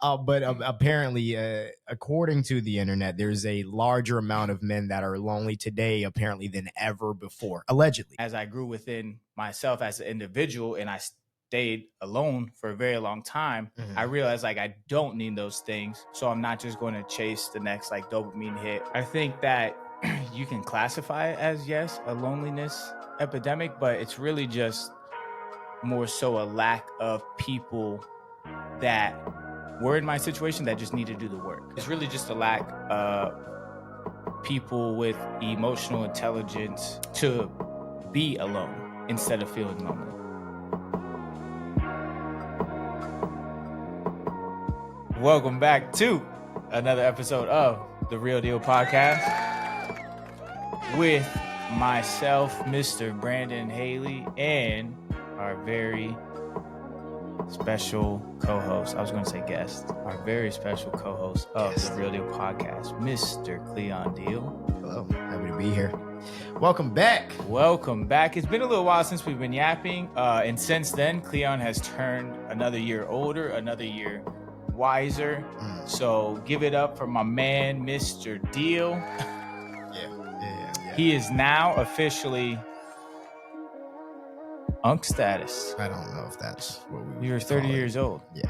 But apparently, according to the internet, there's a larger amount of men that are lonely today, apparently, than ever before, allegedly. As I grew within myself as an individual and I stayed alone for a very long time, I realized like I don't need those things. So I'm not just going to chase the next like dopamine hit. I think that you can classify it as, yes, a loneliness epidemic, but it's really just more so a lack of people that were in my situation that just need to do the work. It's really just a lack of people with emotional intelligence to be alone instead of feeling lonely. Welcome back to another episode of The Real Deal Podcast with myself, Mr. Brandon Haley, and our very special co-host. I was going to say guest. Our very special co-host of The Real Deal Podcast, Mr. Cleon Deal. Hello. Happy to be here. Welcome back. Welcome back. It's been a little while since we've been yapping. And since then, Cleon has turned another year older, another year wiser. So give it up for my man, Mr. Deal. Yeah. He is now officially Unc status. I don't know if that's what we. You're 30 years old. Yeah.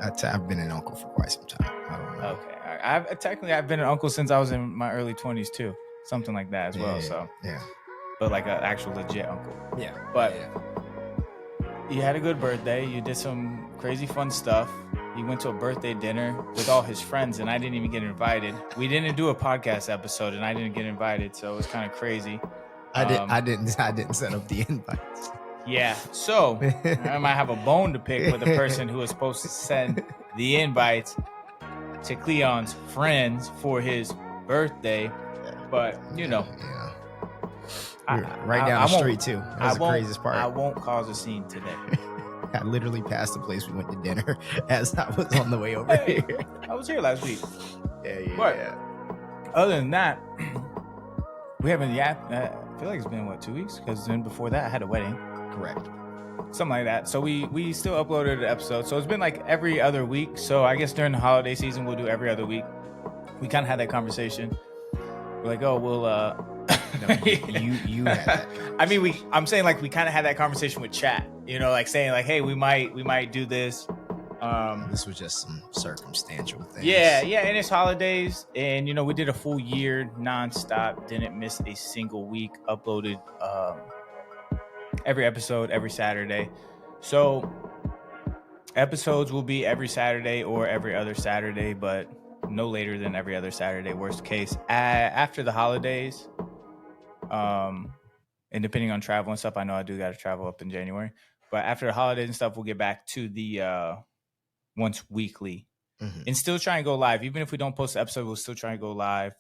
I've been an uncle for quite some time. I don't know. Okay. All right. I've been an uncle since I was in my early 20s too. Something like that as well. Yeah. But like an actual legit uncle. Yeah. But you had a good birthday. You did some crazy fun stuff. He went to a birthday dinner with all his friends, and I didn't even get invited. We didn't do a podcast episode, and I didn't get invited, so it was kind of crazy. I didn't set up the invites. Yeah, so I might have a bone to pick with the person who was supposed to send the invites to Cleon's friends for his birthday. But you know, right down the street too. That's the craziest part. I won't cause a scene today. I literally passed the place we went to dinner as I was on the way over here. I was here last week. Yeah. Other than that, we haven't yapped. I feel like it's been 2 weeks, because then before that I had a wedding. Correct. Something like that. So we still uploaded an episode. So it's been like every other week. So I guess during the holiday season we'll do every other week. We kind of had that conversation. We're like, oh, we'll No, you had that. I mean, I'm saying like we kind of had that conversation with chat, you know, like saying like, hey, we might do this. This was just some circumstantial things. Yeah, and it's holidays, and you know, we did a full year nonstop, didn't miss a single week, uploaded every episode every Saturday. So episodes will be every Saturday or every other Saturday, but no later than every other Saturday, worst case. After the holidays, and depending on travel and stuff, I know I do got to travel up in January, but after the holidays and stuff, we'll get back to the once weekly and still try and go live. Even if we don't post the episode, we'll still try and go live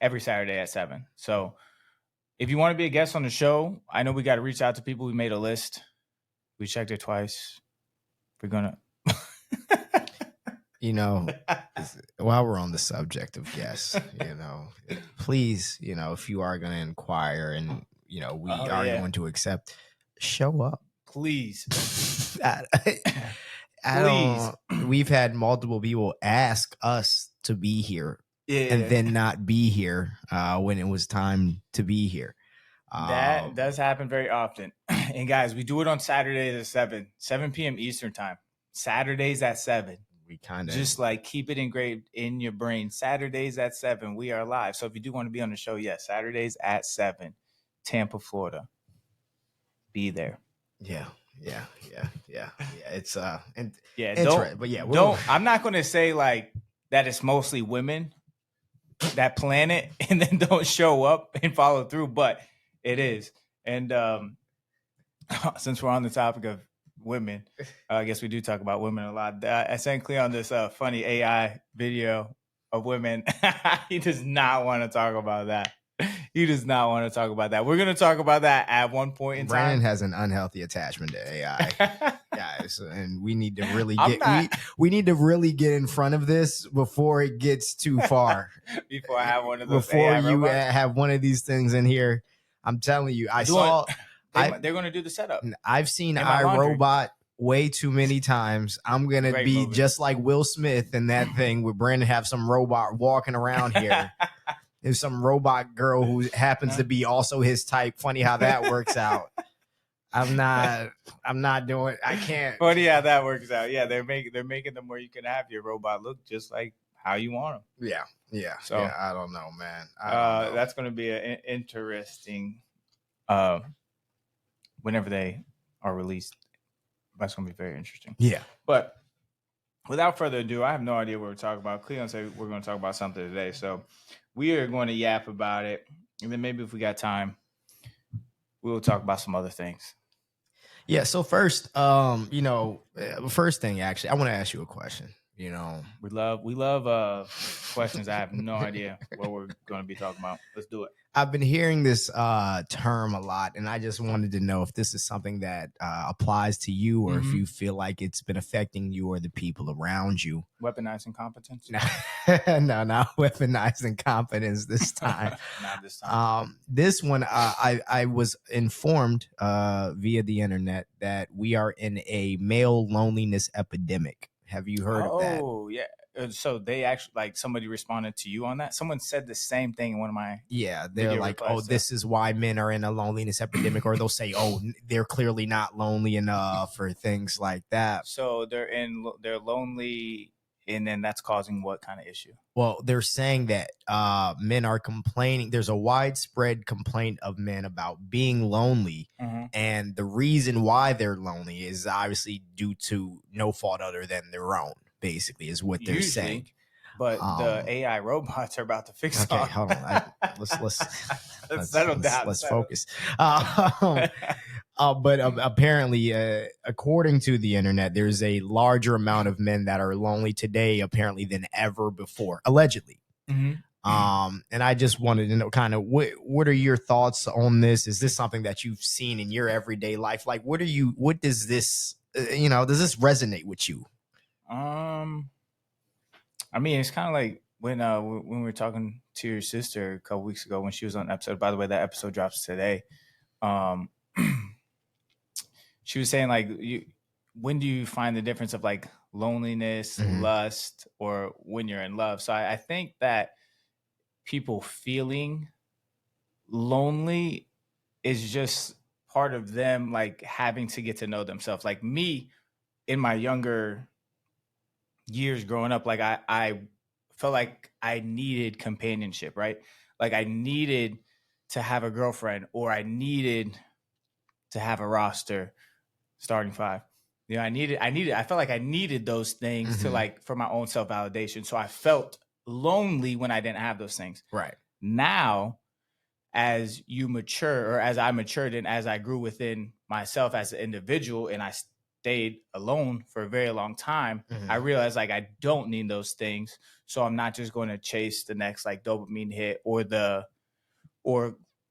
every Saturday at 7. So if you want to be a guest on the show, I know we got to reach out to people. We made a list. We checked it twice. We're going to... You know, while we're on the subject of guests, you know, please, you know, if you are going to inquire and, you know, we are going to accept, show up. Please. We've had multiple people ask us to be here and then not be here when it was time to be here. That does happen very often. And guys, we do it on Saturdays at 7 p.m. Eastern time. Saturdays at 7. We kind of just like keep it engraved in your brain. Saturdays at 7, we are live. So if you do want to be on the show, yes, Saturdays at 7, Tampa, Florida. Be there. Yeah. It's but yeah, I'm not going to say like that it's mostly women that plan it and then don't show up and follow through, but it is. And since we're on the topic of women, I guess we do talk about women a lot. I sent Cleon this funny AI video of women. He does not want to talk about that. We're going to talk about that at one point in time. Brandon has an unhealthy attachment to AI, guys, and we need to really get in front of this before it gets too far. Before I have one of those. Before AI you have one of these things in here, I'm telling you, they're going to do the setup. I've seen iRobot way too many times. I'm gonna Great be movie. just like Will Smith in that thing with Brandon, have some robot walking around here. There's some robot girl who happens to be also his type. Funny how that works out. I'm not doing. I can't. Funny how that works out. Yeah, they're making them where you can have your robot look just like how you want them. Yeah. So yeah, I don't know, man. I don't know. That's going to be an interesting. Whenever they are released, that's going to be very interesting. Yeah. But without further ado, I have no idea what we're talking about. Cleon said we're going to talk about something today, so we are going to yap about it, and then maybe if we got time, we will talk about some other things. Yeah. So first, first thing, actually, I want to ask you a question. We love questions. I have no idea what we're going to be talking about. Let's do it. I've been hearing this term a lot, and I just wanted to know if this is something that applies to you, or if you feel like it's been affecting you or the people around you. Weaponizing competence? No, not weaponizing competence this time. Not this time. This one, I was informed via the internet that we are in a male loneliness epidemic. Have you heard of that? Oh, yeah. So they actually, like, somebody responded to you on that. Someone said the same thing in one of my they're like, this is why men are in a loneliness epidemic, or they'll say, they're clearly not lonely enough, or things like that. So they're lonely, and then that's causing what kind of issue? Well, they're saying that men are complaining. There's a widespread complaint of men about being lonely, and the reason why they're lonely is obviously due to no fault other than their own. Basically, is what they're saying. But the AI robots are about to fix it. Okay, hold on. Let's settle down. Let's focus. But apparently, according to the internet, there's a larger amount of men that are lonely today, apparently, than ever before, allegedly. And I just wanted to know, kind of, what are your thoughts on this? Is this something that you've seen in your everyday life? Like, what does this, does this resonate with you? I mean, it's kind of like when we were talking to your sister a couple weeks ago when she was on an episode. By the way, that episode drops today. She was saying, like, when do you find the difference of like loneliness, lust, or when you're in love? So I think that people feeling lonely is just part of them, like, having to get to know themselves. Like me, in my younger years growing up, like I felt like I needed companionship, right? Like I needed to have a girlfriend, or I needed to have a roster, starting five. I felt like I needed those things to, like, for my own self-validation. So I felt lonely when I didn't have those things. Right. Now, as you mature, or as I matured and as I grew within myself as an individual, and I stayed alone for a very long time, I realized, like, I don't need those things. So I'm not just going to chase the next, like, dopamine hit, or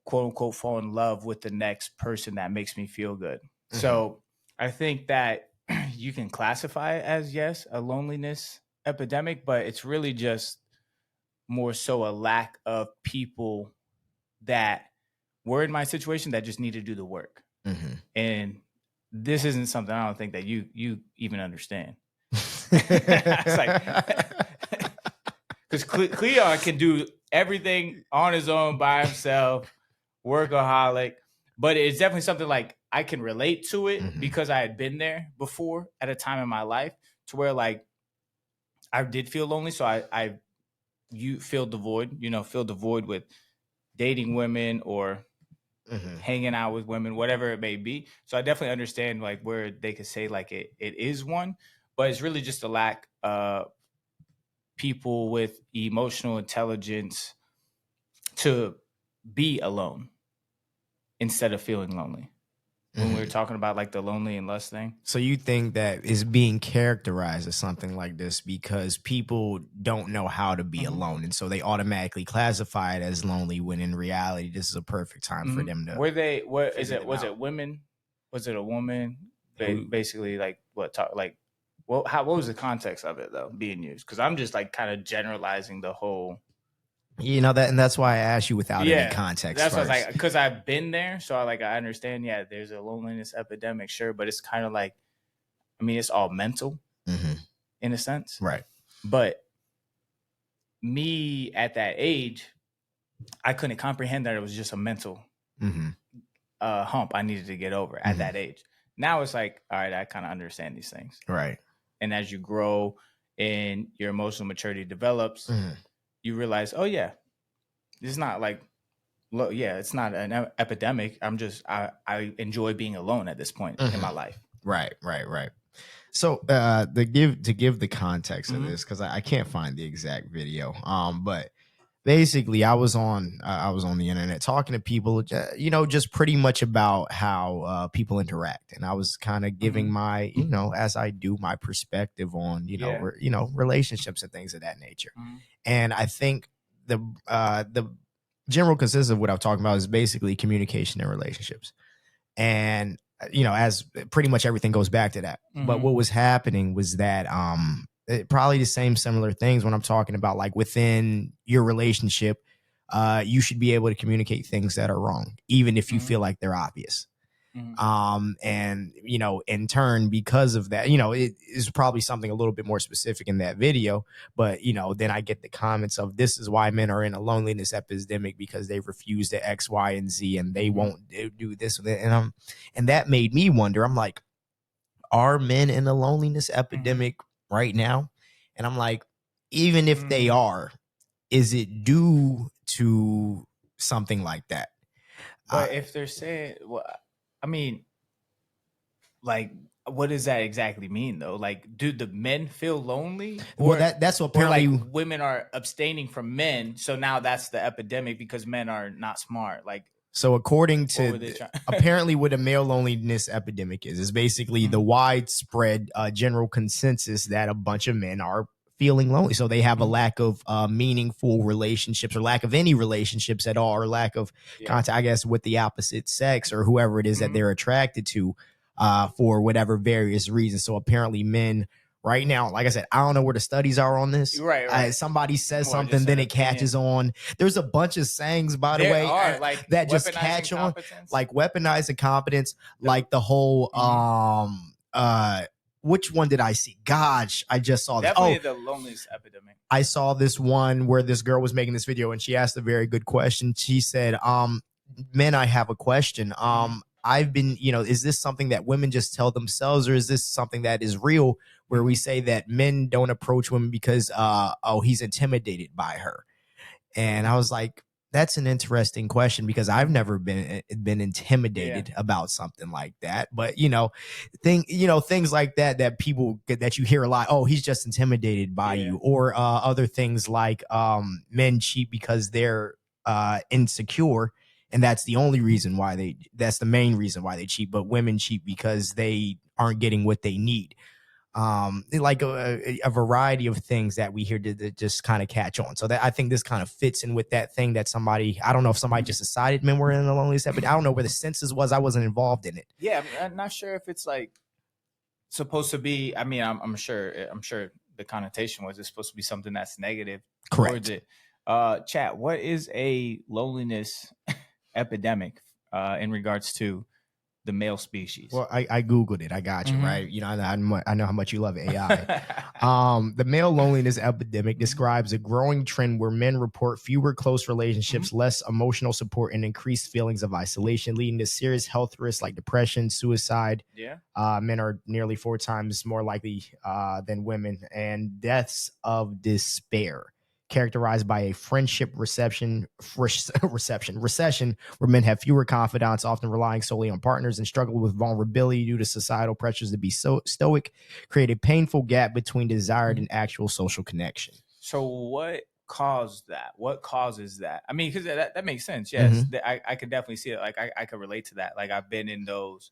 quote unquote fall in love with the next person that makes me feel good. So I think that you can classify it as, yes, a loneliness epidemic, but it's really just more so a lack of people that were in my situation that just need to do the work. And this isn't something I don't think that you even understand. It's like, because Cleon can do everything on his own by himself, workaholic, but it's definitely something like I can relate to it because I had been there before at a time in my life to where, like, I did feel lonely. So you filled the void with dating women or hanging out with women, whatever it may be. So I definitely understand, like, where they could say, like, it is one, but it's really just a lack of people with emotional intelligence to be alone instead of feeling lonely. When we were talking about, like, the lonely and lust thing. So you think that is being characterized as something like this because people don't know how to be alone, and so they automatically classify it as lonely, when in reality this is a perfect time for them to. Was it women? Was it a woman? Basically, like, what was the context of it, though, being used? Because I'm just, like, kind of generalizing the whole. And that's why I asked you without any context. That's what I was like, because I've been there, so I understand. Yeah, there's a loneliness epidemic, sure, but it's kind of like I mean, it's all mental in a sense. Right. But me at that age, I couldn't comprehend that it was just a mental hump I needed to get over at that age. Now it's like, all right, I kind of understand these things. Right. And as you grow and your emotional maturity develops, you realize, oh yeah, it's not like, look, yeah, it's not an epidemic. I enjoy being alone at this point in my life. Right. So to give the context of this, because I can't find the exact video, but basically I was on the internet talking to people, just pretty much about how people interact, and I was kind of giving my, as I do, my perspective on relationships and things of that nature. And I think the general consensus of what I'm talking about is basically communication in relationships, and as pretty much everything goes back to that. But what was happening was that probably the similar things when I'm talking about, like, within your relationship, you should be able to communicate things that are wrong, even if you feel like they're obvious. And in turn, because of that, it is probably something a little bit more specific in that video, but then I get the comments of, this is why men are in a loneliness epidemic, because they refuse to X, Y, and Z, and they won't do this and that made me wonder. I'm like, are men in a loneliness epidemic right now? And I'm like, even if they are, is it due to something like that? But if they're saying, well, I mean, like, what does that exactly mean, though? Like, do the men feel lonely? Or, well, that's what apparently, like, women are abstaining from men, so now that's the epidemic because men are not smart. Like, so according to apparently what a male loneliness epidemic is basically the widespread general consensus that a bunch of men are feeling lonely. So they have a lack of meaningful relationships, or lack of any relationships at all, or lack of contact, I guess, with the opposite sex or whoever it is that they're attracted to for whatever various reasons. So apparently men right now, like I said, I don't know where the studies are on this. Right. Somebody says something, then it catches on. There's a bunch of sayings, by the way, like, that just catch on, like weaponized incompetence, like the whole which one did I see? Gosh, I just saw this. Definitely the loneliness epidemic. I saw this one where this girl was making this video and she asked a very good question. She said, men, I have a question. I've been, is this something that women just tell themselves, or is this something that is real, where we say that men don't approach women because, he's intimidated by her? And I was like, that's an interesting question, because I've never been intimidated about something like that. But, things like that people that you hear a lot. Oh, he's just intimidated by you, or other things like men cheat because they're insecure. And that's the only reason why that's the main reason why they cheat. But women cheat because they aren't getting what they need. Like a variety of things that we hear that just kind of catch on. So that, I think this kind of fits in with that thing that I don't know if somebody just decided men were in the loneliness epidemic. I don't know where the census was. I wasn't involved in it. Yeah, I'm not sure if it's like supposed to be. I mean, I'm sure the connotation was it's supposed to be something that's negative towards it. Chat, what is a loneliness epidemic in regards to the male species? Well, I Googled it. I got you, right? I know how much you love AI. The male loneliness epidemic describes a growing trend where men report fewer close relationships, less emotional support, and increased feelings of isolation, leading to serious health risks like depression, suicide. Men are nearly 4 times more likely than women, and deaths of despair, characterized by a friendship recession, where men have fewer confidants, often relying solely on partners, and struggle with vulnerability due to societal pressures to be stoic, create a painful gap between desired and actual social connection. So what caused that? What causes that? I mean, because that makes sense. Yes, I could definitely see it. Like I could relate to that. Like I've been in those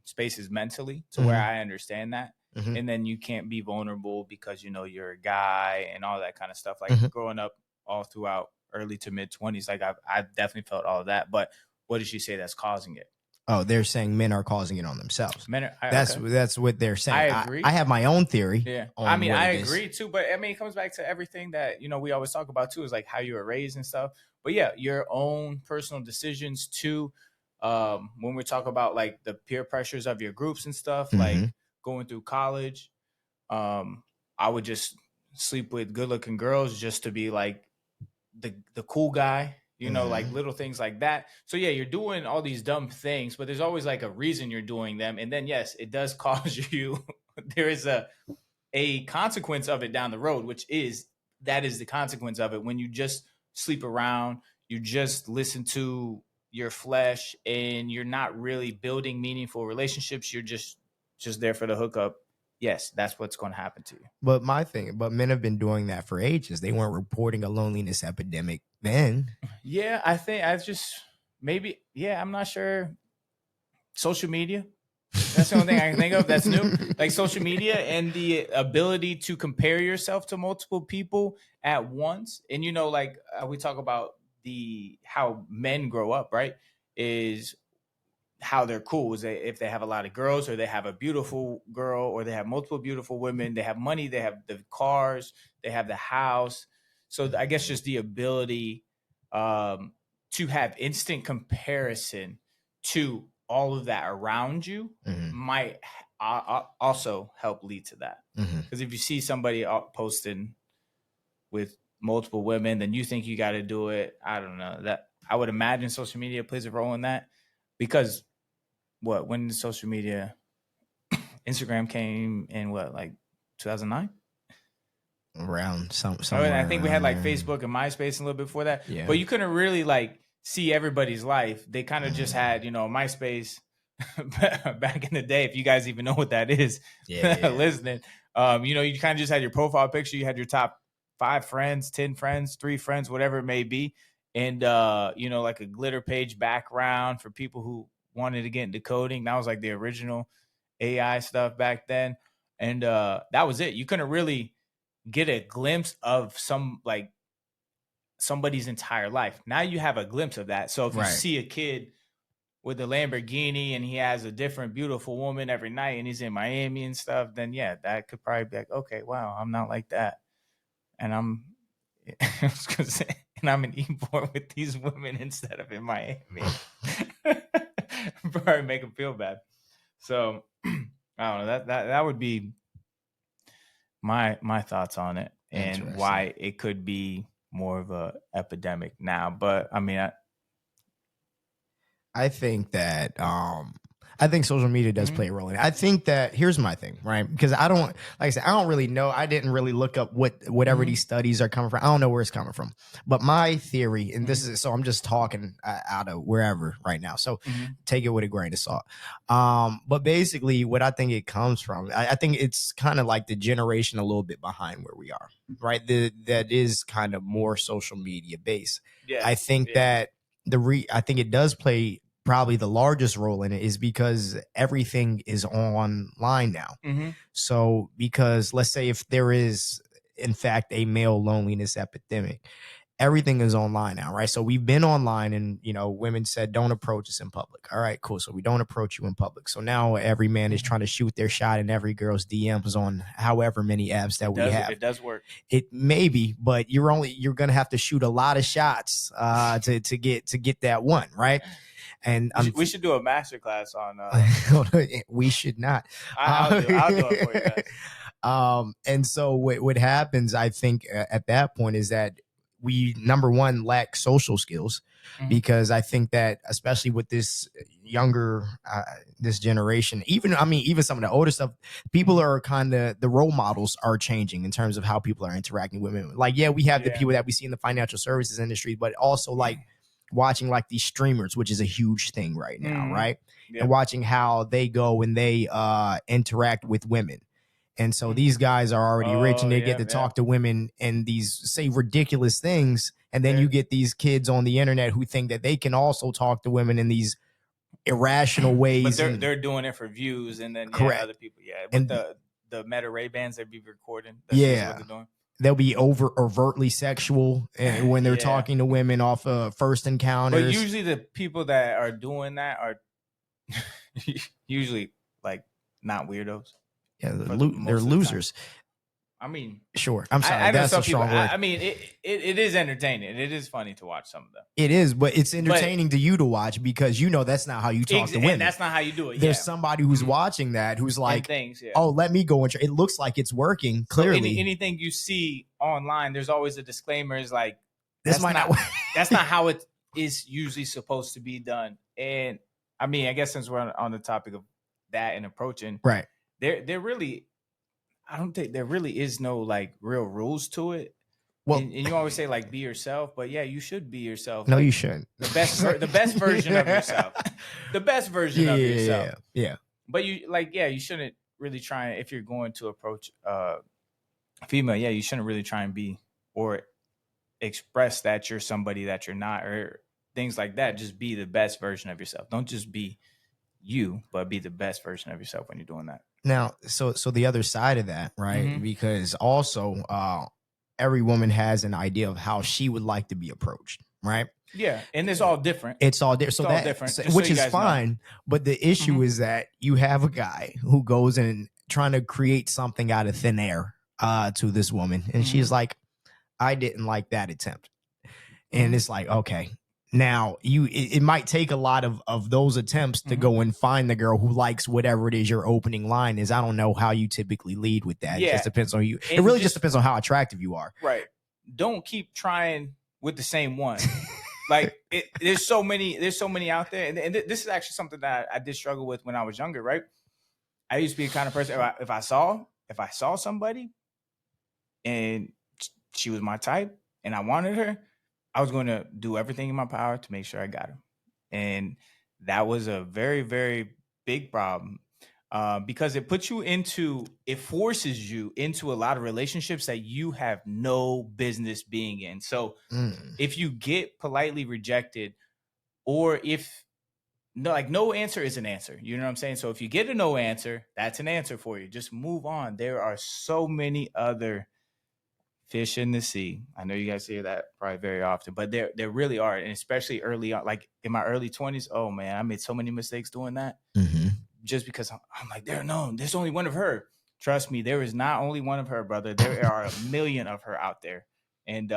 spaces mentally to where I understand that. And then you can't be vulnerable because you're a guy and all that kind of stuff. Like growing up all throughout early to mid 20s, like I've definitely felt all of that. But what did she say that's causing it? Oh, they're saying men are causing it on themselves. That's what they're saying. I agree. I have my own theory. Yeah, I mean, I agree too. But I mean, it comes back to everything that we always talk about too, is like how you were raised and stuff. But yeah, your own personal decisions too. When we talk about like the peer pressures of your groups and stuff, like going through college, I would just sleep with good looking girls just to be like the cool guy, you know, like little things like that. So yeah, you're doing all these dumb things, but there's always like a reason you're doing them. And then yes, it does cause you there is a consequence of it down the road, which is that is the consequence of it. When you just sleep around, you just listen to your flesh and you're not really building meaningful relationships. You're just there for the hookup. Yes, that's what's going to happen to you. But men have been doing that for ages. They weren't reporting a loneliness epidemic then. Yeah, I think I'm not sure. Social media. That's the only thing I can think of that's new. Like social media and the ability to compare yourself to multiple people at once. And you know, like we talk about how men grow up, right? Is how they're cool is if they have a lot of girls or they have a beautiful girl or they have multiple beautiful women, they have money, they have the cars, they have the house. So I guess just the ability to have instant comparison to all of that around you might also help lead to that. Because if you see somebody posting with multiple women, then you think you got to do it. I don't know. That I would imagine social media plays a role in that because when social media, Instagram came in like 2009? Around somewhere. I think we had like Facebook and MySpace a little bit before that. Yeah. But you couldn't really like see everybody's life. They kind of just had, you know, MySpace back in the day, if you guys even know what that is, listening. You know, you kind of just had your profile picture. You had your top 5 friends, 10 friends, 3 friends, whatever it may be. And, you know, like a glitter page background for people who wanted to get into coding. That was like the original AI stuff back then. And that was it. You couldn't really get a glimpse of somebody's entire life. Now you have a glimpse of that. So if you see a kid with a Lamborghini and he has a different beautiful woman every night and he's in Miami and stuff, then yeah, that could probably be like, okay, wow, I'm not like that. And I'm in Ebor with these women instead of in Miami. Probably make them feel bad. So I don't know. That would be my thoughts on it and why it could be more of a epidemic now. But I mean, I think that I think social media does play a role in it. I think that here's my thing, right? Because I don't, like I said, I don't really know. I didn't really look up whatever these studies are coming from. I don't know where it's coming from. But my theory, and this is, so I'm just talking out of wherever right now. So take it with a grain of salt. But basically what I think it comes from, I think it's kind of like the generation a little bit behind where we are, right? That is kind of more social media based. Yeah. I think that I think it does play probably the largest role in it is because everything is online now. So because let's say if there is in fact a male loneliness epidemic, everything is online now, right? So we've been online and, you know, women said, don't approach us in public. All right, cool. So we don't approach you in public. So now every man is trying to shoot their shot in every girl's DMs on however many apps that we have. It does work. It may be, but you're going to have to shoot a lot of shots to get that one, right? And we should do a masterclass on. We should not. I'll do it for you guys. And so what happens, I think, at that point is that we, number one, lack social skills because I think that especially with this younger, this generation, even some of the older stuff, people are kind of, the role models are changing in terms of how people are interacting with women. Like, we have the people that we see in the financial services industry, but also like watching like these streamers, which is a huge thing right now, right? Yep. And watching how they go and they interact with women. And so these guys are already rich and they get to talk to women and these say ridiculous things. And then you get these kids on the internet who think that they can also talk to women in these irrational ways. But they're doing it for views and then other people. Yeah. With and the Meta Ray-Bans they be recording. That's what they're doing. They'll be overtly sexual when they're talking to women off of first encounters. But usually the people that are doing that are usually like not weirdos. Yeah, they're losers. I mean, sure. I'm sorry. I know That's some a strong people. word. I mean, it is entertaining. It is funny to watch some of them. It is, but it's entertaining to you to watch because that's not how you talk to women. And that's not how you do it. There's somebody who's watching that who's like, oh, let me go and try. It looks like it's working. Clearly, so anything you see online, there's always a disclaimer. Is like that's not how it is usually supposed to be done. And I mean, I guess since we're on the topic of that and approaching, right? There really, I don't think there really is no like real rules to it. Well, and you always say like be yourself, but yeah, you should be yourself. No, like, you shouldn't. The best version of yourself. The best version of yourself. Yeah. But you shouldn't really try, if you're going to approach a female, you shouldn't really try and be or express that you're somebody that you're not or things like that. Just be the best version of yourself. Don't just be you, but be the best version of yourself when you're doing that. Now, so the other side of that, right? Mm-hmm. Because also every woman has an idea of how she would like to be approached, right? Yeah, and it's all different. It's all different. So all different, which is fine. Know. But the issue is that you have a guy who goes and trying to create something out of thin air to this woman, and she's like, "I didn't like that attempt," and it's like, okay. Now it might take a lot of those attempts to go and find the girl who likes whatever it is your opening line is. I don't know how you typically lead with that. Yeah. It just depends on you. It really just depends on how attractive you are. Right. Don't keep trying with the same one. Like there's so many out there. And this is actually something that I did struggle with when I was younger, right? I used to be the kind of person, if I saw somebody and she was my type and I wanted her, I was going to do everything in my power to make sure I got him. And that was a very, very big problem because it forces you into a lot of relationships that you have no business being in. So if you get politely rejected or no answer is an answer, you know what I'm saying? So if you get a no answer, that's an answer for you. Just move on. There are so many other fish in the sea. I know you guys hear that probably very often, but there really are. And especially early on, like in my early 20s, oh man, I made so many mistakes doing that just because I'm like, there's only one of her. Trust me, there is not only one of her, brother. There are a million of her out there. And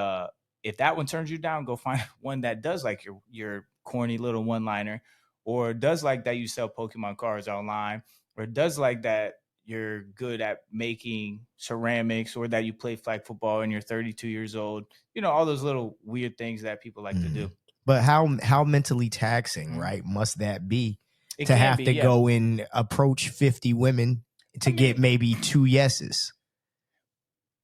if that one turns you down, go find one that does like your corny little one-liner, or does like that you sell Pokemon cards online, or does like that you're good at making ceramics, or that you play flag football and you're 32 years old, all those little weird things that people like to do. But how mentally taxing, right, must that be to have to go and approach 50 women to get maybe 2 yeses?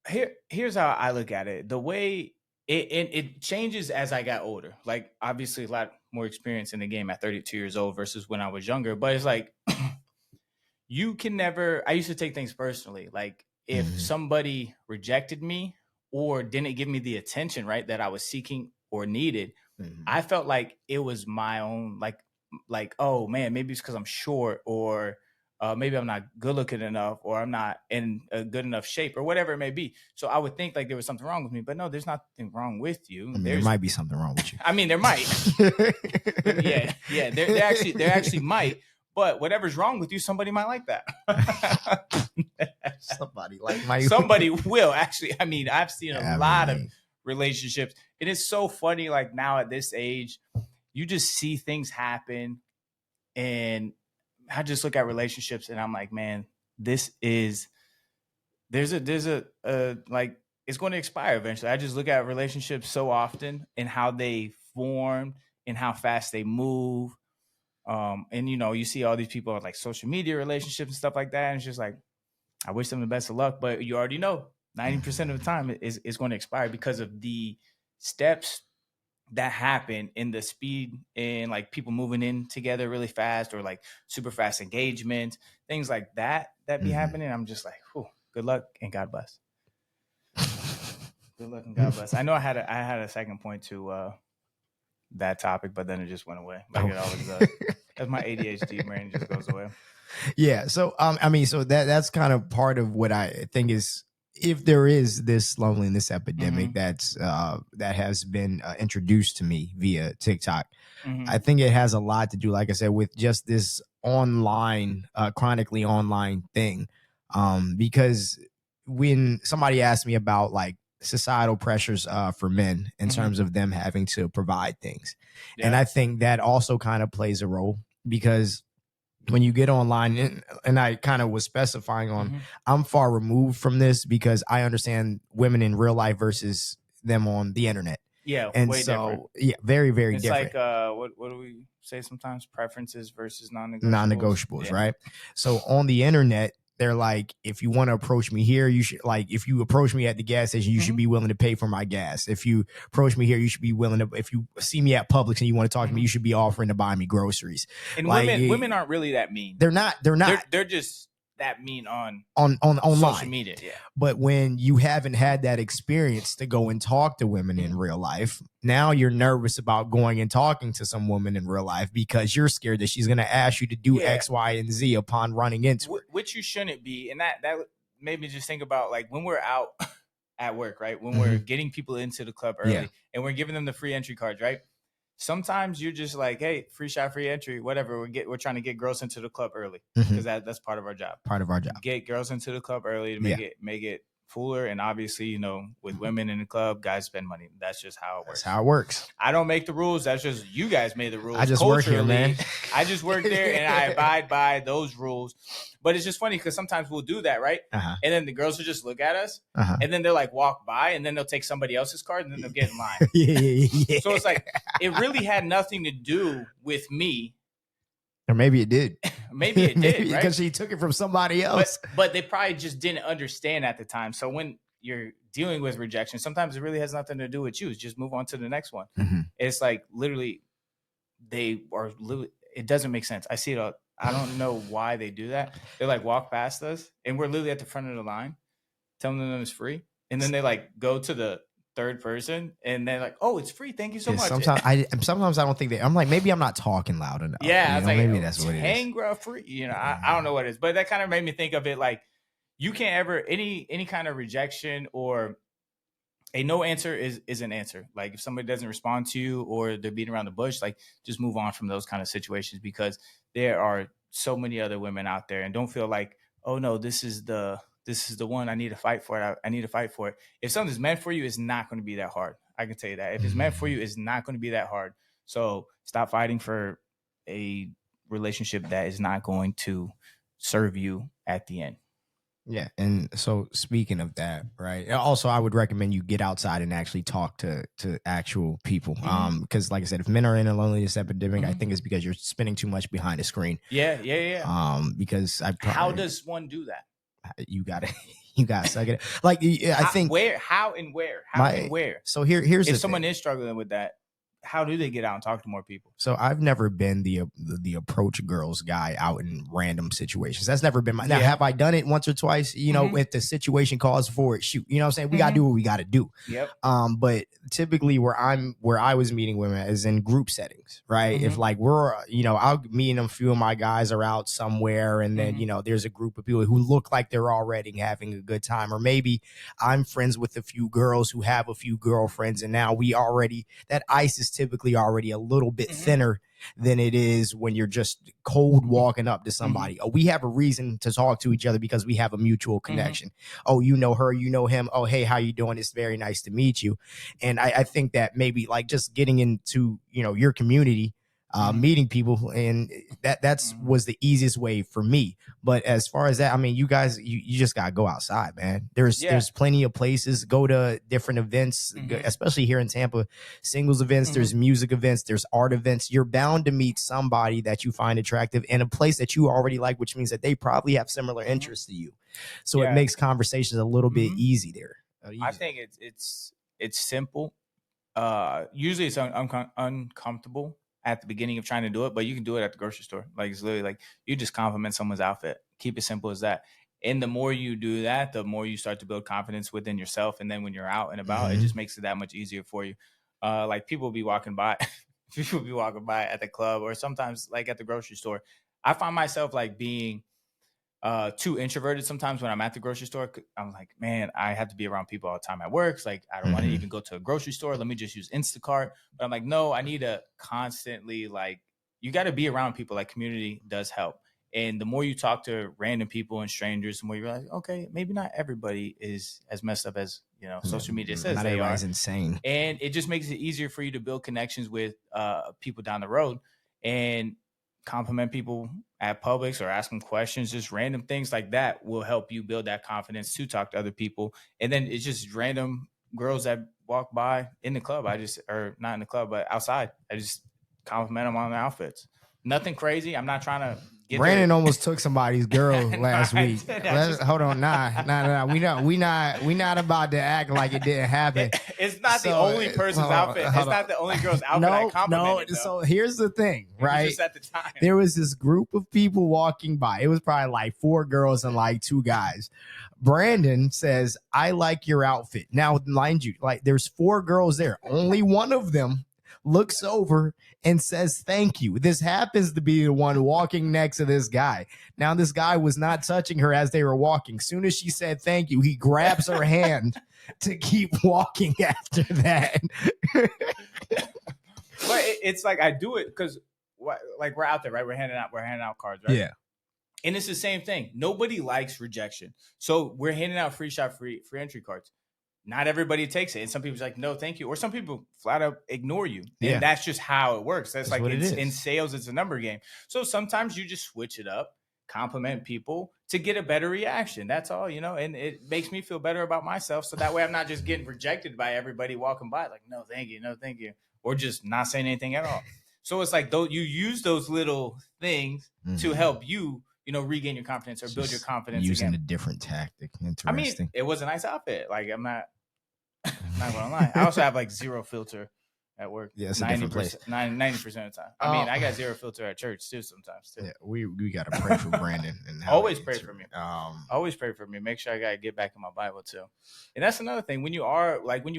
Here's how I look at it. The way it changes as I got older. Like obviously a lot more experience in the game at 32 years old versus when I was younger, but it's like you can never, I used to take things personally. Like if somebody rejected me or didn't give me the attention, right, that I was seeking or needed, I felt like it was my own, like, oh man, maybe it's because I'm short, or maybe I'm not good looking enough, or I'm not in a good enough shape, or whatever it may be. So I would think like there was something wrong with me, but no, there's nothing wrong with you. There might be something wrong with you. I mean, there might. There actually might. But whatever's wrong with you, somebody might like that. Somebody will actually. I mean, I've seen a lot of relationships. It is so funny. Like now at this age, you just see things happen, and I just look at relationships, and I'm like, man, there's a like it's going to expire eventually. I just look at relationships so often and how they form and how fast they move. And you see all these people with like social media relationships and stuff like that. And it's just like, I wish them the best of luck, but you already know 90% of the time it's going to expire because of the steps that happen in the speed and like people moving in together really fast, or like super fast engagement, things like that be happening. I'm just like, whew, good luck and God bless. Good luck and God bless. I know I had a second point to, that topic, but then it just went away. Like it always does. As my ADHD brain just goes away. Yeah. So I mean, so that's kind of part of what I think is, if there is this loneliness epidemic that has been introduced to me via TikTok, I think it has a lot to do, like I said, with just this online, chronically online thing, because when somebody asked me about like societal pressures for men in terms of them having to provide things. And I think that also kind of plays a role because when you get online, and I kind of was specifying on, I'm far removed from this because I understand women in real life versus them on the internet. Yeah, and way so different. Very, very it's different. It's like what do we say sometimes? Preferences versus non-negotiables. Right? So on the internet, they're like, if you want to approach me here, you should, like, if you approach me at the gas station, you should be willing to pay for my gas. If you approach me here, you should be willing to, if you see me at Publix and you want to talk to me, you should be offering to buy me groceries. And like, women aren't really that mean. They're not. They're just that mean on online social media. Yeah. But when you haven't had that experience to go and talk to women in real life, now you're nervous about going and talking to some woman in real life because you're scared that she's going to ask you to do X, Y, and Z upon running into her. Which you shouldn't be. And that made me just think about like when we're out at work, right? When we're getting people into the club early and we're giving them the free entry cards, right? Sometimes you're just like, hey, free shot, free entry, whatever. We're trying to get girls into the club early because that's part of our job. Get girls into the club early to make it fuller. And obviously, you know, with women in the club, guys spend money. That's just how it works. That's how it works. I don't make the rules. That's just you guys made the rules. I just work here, man. I just work there and I abide by those rules. But it's just funny because sometimes we'll do that, right? And then the girls will just look at us and then they'll like walk by and then they'll take somebody else's card and then they'll get in line. So it's like, it really had nothing to do with me. Or maybe it did. Maybe it did, right? Because she took it from somebody else. But they probably just didn't understand at the time. So when you're dealing with rejection, sometimes it really has nothing to do with you. It's just move on to the next one. It's like literally, it doesn't make sense. I see it all. I don't know why they do that. They like walk past us and we're literally at the front of the line telling them it's free. And then they like go to the third person and they're like, oh, it's free. Thank you so much. Sometimes I don't think I'm like, maybe I'm not talking loud enough. Yeah. I was like, maybe that's what it is. Tangra free. You know, I don't know what it is, but that kind of made me think of it like you can't ever, any kind of rejection or a no answer is an answer. Like if somebody doesn't respond to you or they're beating around the bush, like just move on from those kind of situations because there are so many other women out there and don't feel like, oh no, this is the one I need to fight for it. I need to fight for it. If something's meant for you, it's not going to be that hard. I can tell you that. If it's meant for you, it's not going to be that hard. So stop fighting for a relationship that is not going to serve you at the end. Yeah. And so speaking of that, right. Also, I would recommend you get outside and actually talk to actual people. Because like I said, if men are in a loneliness epidemic, I think it's because you're spending too much behind a screen. Yeah. Because how does one do that? You gotta suck it. Like I think how and where. So here's if someone is struggling with that, how do they get out and talk to more people? So I've never been the approach girls guy out in random situations. That's never been my. Now, have I done it once or twice? You know, if the situation calls for it, shoot. You know what I'm saying? We gotta do what we gotta do. Yep. But typically where I was meeting women is in group settings, right? If like I'll meet and a few of my guys are out somewhere, and then there's a group of people who look like they're already having a good time, or maybe I'm friends with a few girls who have a few girlfriends, and now that ice is typically already a little bit thinner than it is when you're just cold walking up to somebody. Oh, we have a reason to talk to each other because we have a mutual connection. Oh, you know her, you know him. Oh, hey, how you doing? It's very nice to meet you. And I think that maybe like just getting into, your community, meeting people, and that's was the easiest way for me. But as far as that, I mean, you guys, you just gotta go outside, man. There's plenty of places. Go to different events, especially here in Tampa, singles events. There's music events. There's art events. You're bound to meet somebody that you find attractive in a place that you already like, which means that they probably have similar interests to you. So it makes conversations a little bit easy there. I think it's simple. Usually it's uncomfortable at the beginning of trying to do it, but you can do it at the grocery store. Like it's literally like you just compliment someone's outfit. Keep it simple as that. And the more you do that, the more you start to build confidence within yourself. And then when you're out and about, it just makes it that much easier for you. Like people will be walking by, at the club or sometimes like at the grocery store. I find myself like being too introverted sometimes when I'm at the grocery store. I'm like, man, I have to be around people all the time at work. It's like, I don't want to even go to a grocery store. Let me just use Instacart. But I'm like, no, I need to constantly, like, you got to be around people. Like community does help. And the more you talk to random people and strangers, the more you realize, okay, maybe not everybody is as messed up as, social media says not they are. Insane. And it just makes it easier for you to build connections with people down the road and compliment people at Publix or ask them questions. Just random things like that will help you build that confidence to talk to other people. And then it's just random girls that walk by in the club. Or not in the club, but outside. I just compliment them on their outfits. Nothing crazy. I'm not trying to get Brandon almost took somebody's girl last week. Hold on, nah. We not about to act like it didn't happen. It's not the only person's outfit. It's not the only girl's outfit I complimented. No. So here's the thing, right? Just at the time, there was this group of people walking by. It was probably like 4 girls and like 2 guys. Brandon says, "I like your outfit." Now, mind you, like there's 4 girls there. Only one of them looks over and says thank you. This happens to be the one walking next to this guy. Now, this guy was not touching her as they were walking. Soon as she said thank you, he grabs her hand to keep walking after that. But it's like I do it because like we're out there, right? We're handing out cards, right? Yeah. And it's the same thing. Nobody likes rejection. So we're handing out free entry cards. Not everybody takes it. And some people's like, no, thank you. Or some people flat out ignore you. And that's just how it works. That's like in sales, it's a number game. So sometimes you just switch it up, compliment people to get a better reaction. That's all, and it makes me feel better about myself. So that way I'm not just getting rejected by everybody walking by. Like, no, thank you. Or just not saying anything at all. So it's like you use those little things to help you, regain your confidence or build your confidence using again. a different tactic. Interesting. I mean, it was a nice outfit. Like I'm not gonna lie. I also have like zero filter at work. Yeah, it's a different place. 90% of the time. I mean, I got zero filter at church too sometimes too. Yeah, we gotta pray for Brandon and always pray for me. Always pray for me. Make sure I gotta get back in my Bible too. And that's another thing. When you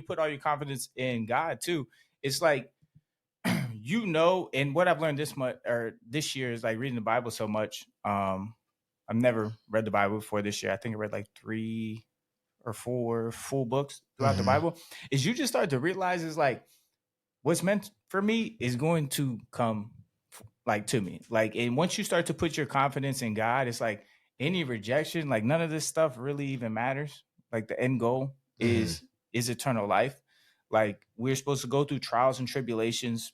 put all your confidence in God too, it's like and what I've learned this year is like reading the Bible so much. I've never read the Bible before this year. I think I read like 3 or 4 full books throughout the Bible. Is you just start to realize is like what's meant for me is going to come like to me. Like, and once you start to put your confidence in God, it's like any rejection, like none of this stuff really even matters. Like the end goal is eternal life. Like we're supposed to go through trials and tribulations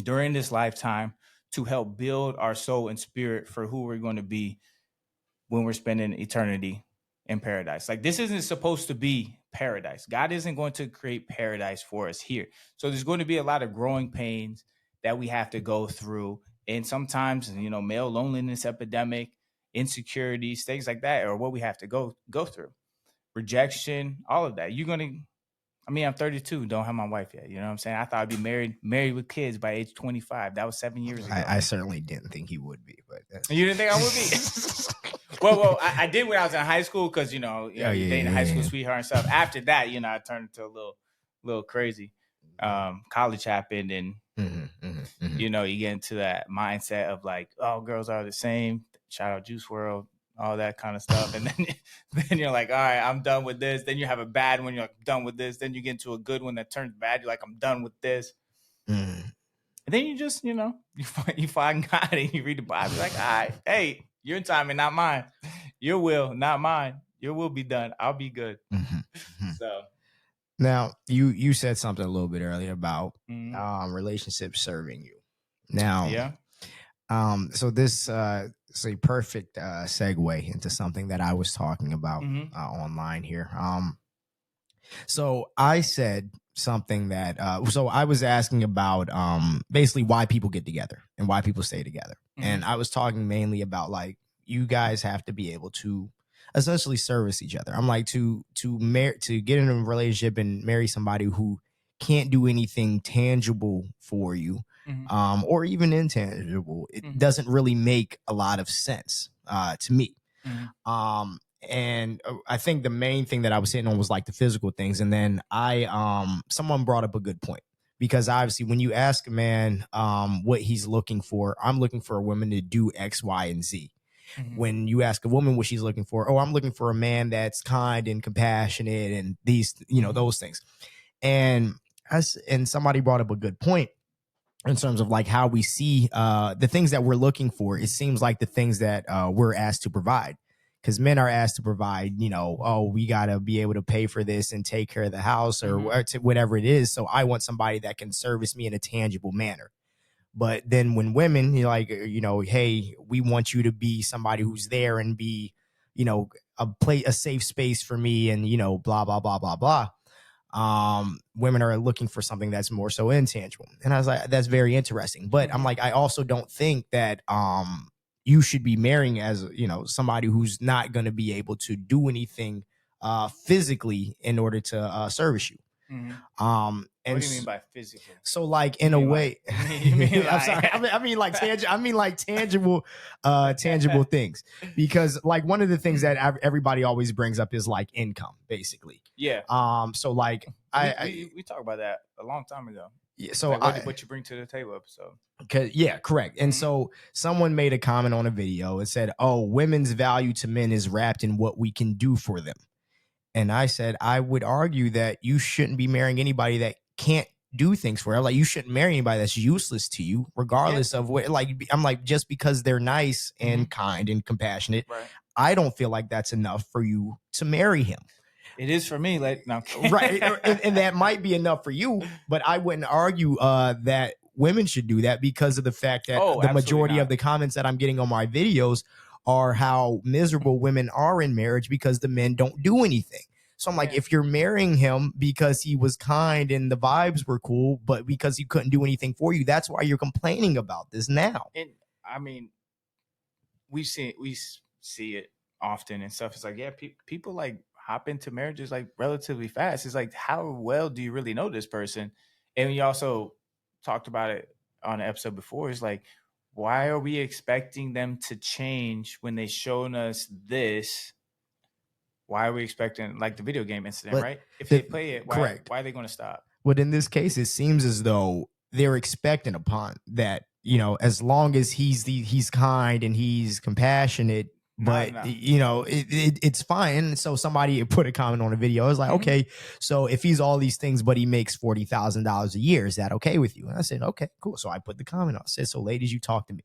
during this lifetime to help build our soul and spirit for who we're going to be when we're spending eternity in paradise. Like this isn't supposed to be paradise. God isn't going to create paradise for us here. So there's going to be a lot of growing pains that we have to go through. And sometimes, male loneliness epidemic, insecurities, things like that are what we have to go through. Rejection, all of that. I'm 32, don't have my wife yet. You know what I'm saying? I thought I'd be married with kids by age 25. That was 7 years ago. I certainly didn't think he would be, but you didn't think I would be? Well, I did when I was in high school because dating a high school sweetheart and stuff. After that, I turned into a little crazy. College happened, and you get into that mindset of like, oh, girls are the same. Shout out Juice WRLD, all that kind of stuff, and then you're like, all right, I'm done with this. Then you have a bad one, you're like, done with this. Then you get into a good one that turns bad. You're like, I'm done with this. And then you just, you find God and you read the Bible. You're like, all right, hey, your timing, not mine. Your will, not mine. Your will be done. I'll be good. So now you said something a little bit earlier about relationships serving you. Now, so this is a perfect segue into something that I was talking about online here. So I said something that so I was asking about basically why people get together and why people stay together. And I was talking mainly about like you guys have to be able to essentially service each other. I'm like to get in a relationship and marry somebody who can't do anything tangible for you or even intangible. It doesn't really make a lot of sense to me. And I think the main thing that I was hitting on was like the physical things. And then someone brought up a good point, because obviously when you ask a man what he's looking for, I'm looking for a woman to do X, Y, and Z. When you ask a woman what she's looking for, I'm looking for a man that's kind and compassionate and these, those things. And somebody brought up a good point. in terms of like how we see the things that we're looking for. It seems like the things that we're asked to provide, because men are asked to provide, oh, we got to be able to pay for this and take care of the house or whatever it is. So I want somebody that can service me in a tangible manner. But then when women, hey, we want you to be somebody who's there and be, a safe space for me and, blah, blah, blah, blah, blah. Women are looking for something that's more so intangible. And I was like, that's very interesting. But I'm like, I also don't think that you should be marrying as, somebody who's not going to be able to do anything physically in order to service you. And what do you mean by physical? So like in a way, I'm sorry. I mean like tangible, tangible things, because like one of the things that everybody always brings up is like income, basically. Yeah. So like we talked about that a long time ago. Yeah. So like what you bring to the table episode. Yeah, correct. And so someone made a comment on a video and said, "Oh, women's value to men is wrapped in what we can do for them." And I said, I would argue that you shouldn't be marrying anybody that can't do things for her. Like, you shouldn't marry anybody that's useless to you, regardless of what. Like, I'm like, just because they're nice and kind and compassionate, I don't feel like that's enough for you to marry him. It is for me. Like, no. Right. And that might be enough for you, but I wouldn't argue that women should do that, because of the fact that the majority of the comments that I'm getting on my videos are how miserable women are in marriage because the men don't do anything. So I'm like, if you're marrying him because he was kind and the vibes were cool, but because he couldn't do anything for you, that's why you're complaining about this now. And I mean, we see it often and stuff. It's like, people like hop into marriages like relatively fast. It's like, how well do you really know this person? And we also talked about it on an episode before. It's like, why are we expecting them to change when they've shown us this? Why are we expecting, like the video game incident, right? If they play it, why are they going to stop? But in this case, it seems as though they're expecting upon that, as long as he's kind and he's compassionate, but it's fine. So somebody put a comment on a video. I was like, okay, so if he's all these things, but he makes $40,000 a year, is that okay with you? And I said, okay, cool. So I put the comment on. I said, so ladies, you talk to me.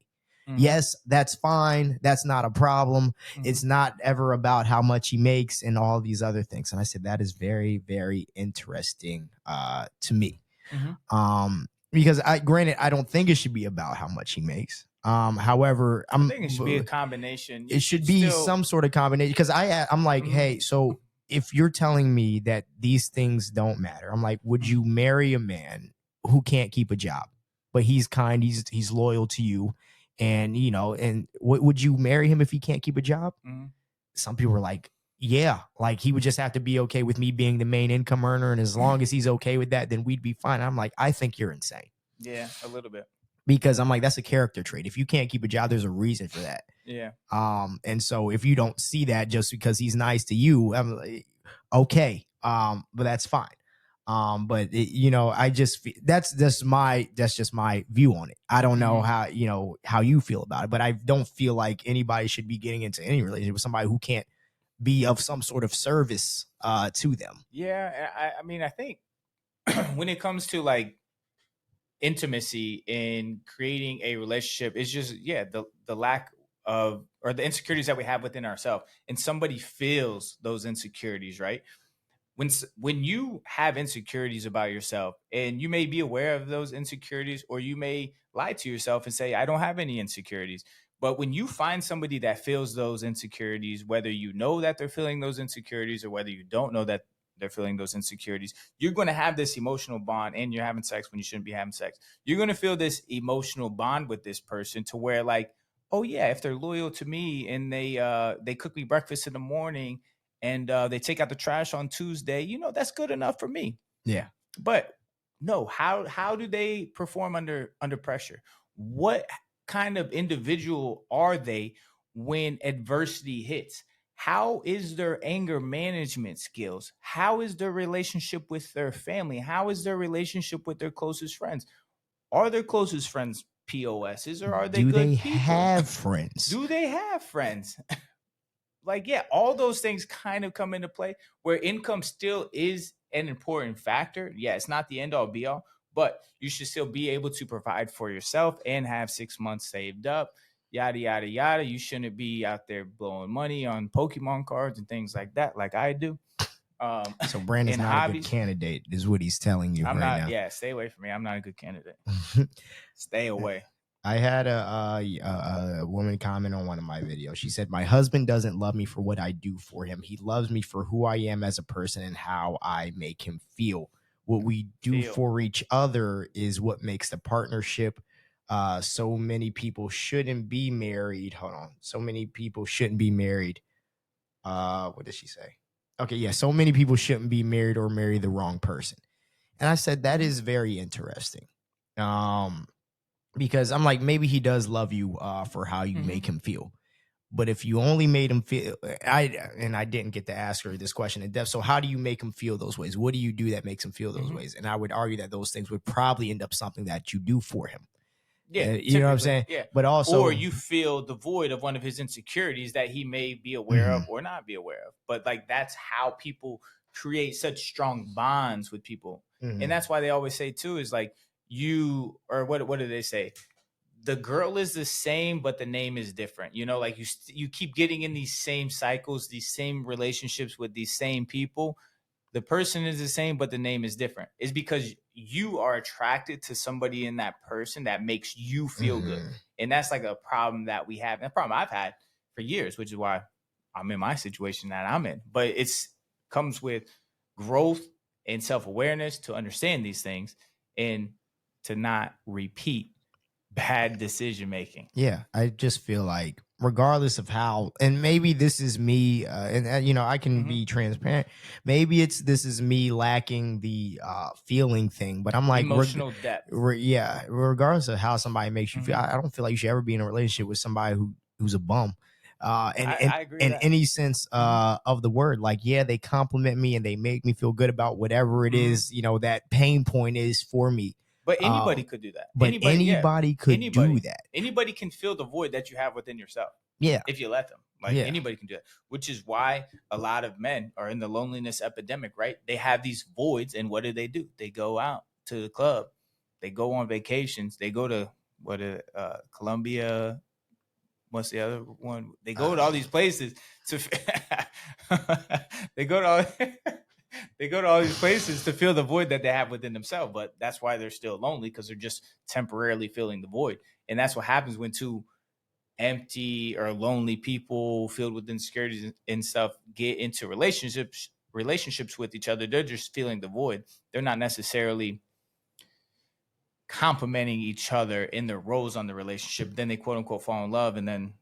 Yes, that's fine. That's not a problem. It's not ever about how much he makes and all these other things. And I said, that is very, very interesting to me. Because granted, I don't think it should be about how much he makes. However, I think it should be a combination. It should be some sort of combination, because I'm like, hey, so if you're telling me that these things don't matter, I'm like, would you marry a man who can't keep a job, but he's kind, he's loyal to you? And, and would you marry him if he can't keep a job? Some people were like, yeah, like he would just have to be okay with me being the main income earner. And as long as he's okay with that, then we'd be fine. I'm like, I think you're insane. Yeah, a little bit. Because I'm like, that's a character trait. If you can't keep a job, there's a reason for that. Yeah. And so if you don't see that just because he's nice to you, I'm like, okay. But that's fine. But I just that's just my view on it. I don't know how you feel about it, but I don't feel like anybody should be getting into any relationship with somebody who can't be of some sort of service to them. Yeah, I mean, I think when it comes to like intimacy and creating a relationship, it's just the lack of, or the insecurities that we have within ourselves, and somebody feels those insecurities, right? When you have insecurities about yourself, and you may be aware of those insecurities, or you may lie to yourself and say, I don't have any insecurities. But when you find somebody that feels those insecurities, whether you know that they're feeling those insecurities or whether you don't know that they're feeling those insecurities, you're going to have this emotional bond, and you're having sex when you shouldn't be having sex. You're going to feel this emotional bond with this person to where like, oh yeah, if they're loyal to me and they cook me breakfast in the morning, and they take out the trash on Tuesday, that's good enough for me. Yeah. But no, how do they perform under pressure? What kind of individual are they when adversity hits? How is their anger management skills? How is their relationship with their family? How is their relationship with their closest friends? Are their closest friends POSs, or are they good people? Have friends? Do they have friends? Like, yeah, all those things kind of come into play, where income still is an important factor. Yeah, it's not the end all be all, but you should still be able to provide for yourself and have 6 months saved up, yada, yada, yada. You shouldn't be out there blowing money on Pokemon cards and things like that, like I do. So Brandon's not a good candidate, is what he's telling you now. Yeah, stay away from me. I'm not a good candidate. Stay away. I had a woman comment on one of my videos. She said, "My husband doesn't love me for what I do for him. He loves me for who I am as a person and how I make him feel. What we do for each other is what makes the partnership. So many people shouldn't be married. Hold on. So many people shouldn't be married. What did she say? Okay, yeah. So many people shouldn't be married or marry the wrong person." And I said, that is very interesting. Because I'm like, maybe he does love you for how you make him feel. But if you only made him feel, I didn't get to ask her this question in depth. So how do you make him feel those ways? What do you do that makes him feel those ways? And I would argue that those things would probably end up something that you do for him. Yeah, you know what I'm saying? Yeah, but also, or you feel the void of one of his insecurities that he may be aware of or not be aware of. But like, that's how people create such strong bonds with people, and that's why they always say too is like what do they say? The girl is the same, but the name is different. You know, like you keep getting in these same cycles, these same relationships with these same people. The person is the same, but the name is different. It's because you are attracted to somebody in that person that makes you feel good. And that's like a problem that we have, and a problem I've had for years, which is why I'm in my situation that I'm in. But it's comes with growth and self-awareness to understand these things and to not repeat bad decision making. Yeah, I just feel like regardless of how, and maybe this is me, and you know, I can be transparent. Maybe this is me lacking the feeling thing, but I'm like emotional depth. Yeah, regardless of how somebody makes you feel, I don't feel like you should ever be in a relationship with somebody who's a bum. I agree in any sense of the word. Like, yeah, they compliment me and they make me feel good about whatever it is, you know, that pain point is for me. But anybody could do that. But anybody could do that. Anybody can fill the void that you have within yourself. Yeah. If you let them. Like, anybody can do that. Which is why a lot of men are in the loneliness epidemic, right? They have these voids, and what do? They go out to the club. They go on vacations. They go to Colombia. What's the other one? They go to all these places to they go to all these places to fill the void that they have within themselves. But that's why they're still lonely, because they're just temporarily filling the void. And that's what happens when two empty or lonely people filled with insecurities and stuff get into relationships with each other. They're just feeling the void. They're not necessarily complimenting each other in their roles on the relationship. Then they quote unquote fall in love, and then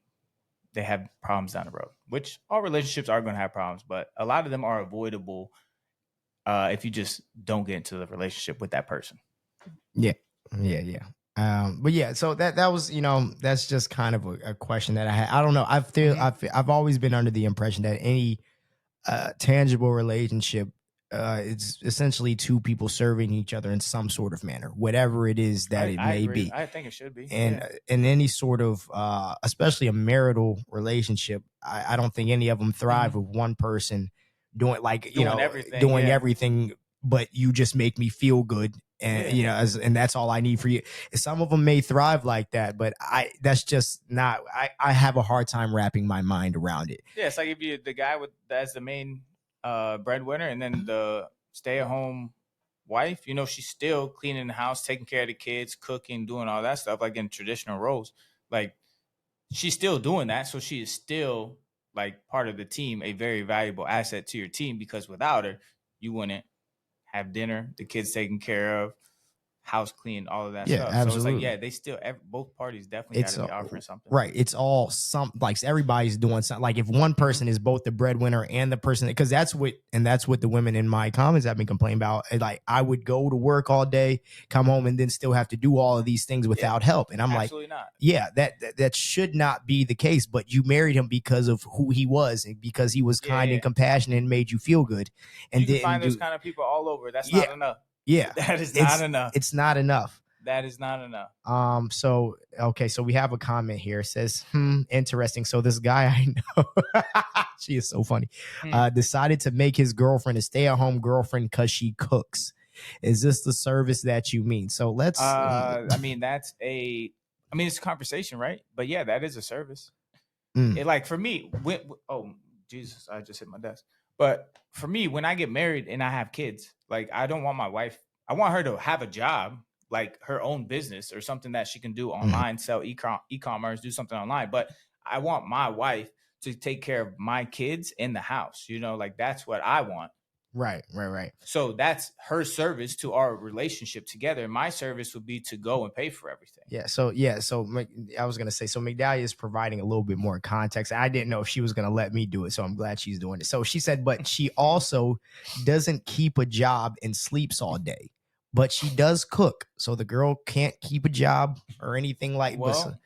they have problems down the road, which all relationships are going to have problems, but a lot of them are avoidable if you just don't get into the relationship with that person. Yeah. But yeah, so that was, you know, that's just kind of a question that I had. I don't know. I've always been under the impression that any tangible relationship, it's essentially two people serving each other in some sort of manner, whatever it is that it may be. I think it should be. And in any sort of, especially a marital relationship, I don't think any of them thrive with one person doing everything, but you just make me feel good. And, you know, and that's all I need for you. Some of them may thrive like that, but that's just not, I have a hard time wrapping my mind around it. Yeah. It's like if you, the guy that's the main breadwinner, and then the stay-at-home wife, you know, she's still cleaning the house, taking care of the kids, cooking, doing all that stuff, like in traditional roles. Like, she's still doing that, so she is still like part of the team, a very valuable asset to your team, because without her, you wouldn't have dinner, the kids taken care of, house clean, all of that stuff. Absolutely. So it's like, yeah, they still, both parties definitely got to be offering something. Right. It's all like everybody's doing something. Like if one person is both the breadwinner and the person, because that's what the women in my comments have been complaining about. Like, I would go to work all day, come home, and then still have to do all of these things without help. And I'm absolutely like, not. Yeah, that should not be the case. But you married him because of who he was, and because he was kind and compassionate and made you feel good. And you can find those kind of people all over. That's not enough. Yeah, that is not enough. It's not enough. That is not enough. So we have a comment here. It says, interesting. So this guy I know, she is so funny, decided to make his girlfriend a stay-at-home girlfriend because she cooks. Is this the service that you mean? So let's. I mean, it's a conversation, right? But yeah, that is a service. It, like, for me, oh Jesus, I just hit my desk. But for me, when I get married and I have kids, like, I don't want my wife. I want her to have a job, like her own business or something that she can do online, sell e-commerce, do something online. But I want my wife to take care of my kids in the house. Like, that's what I want. Right. So that's her service to our relationship together. My service would be to go and pay for everything. So I was gonna say, so Migdalia is providing a little bit more context. I didn't know if she was gonna let me do it, so I'm glad she's doing it. So she said, but she also doesn't keep a job and sleeps all day, but she does cook. So the girl can't keep a job or anything like. Well,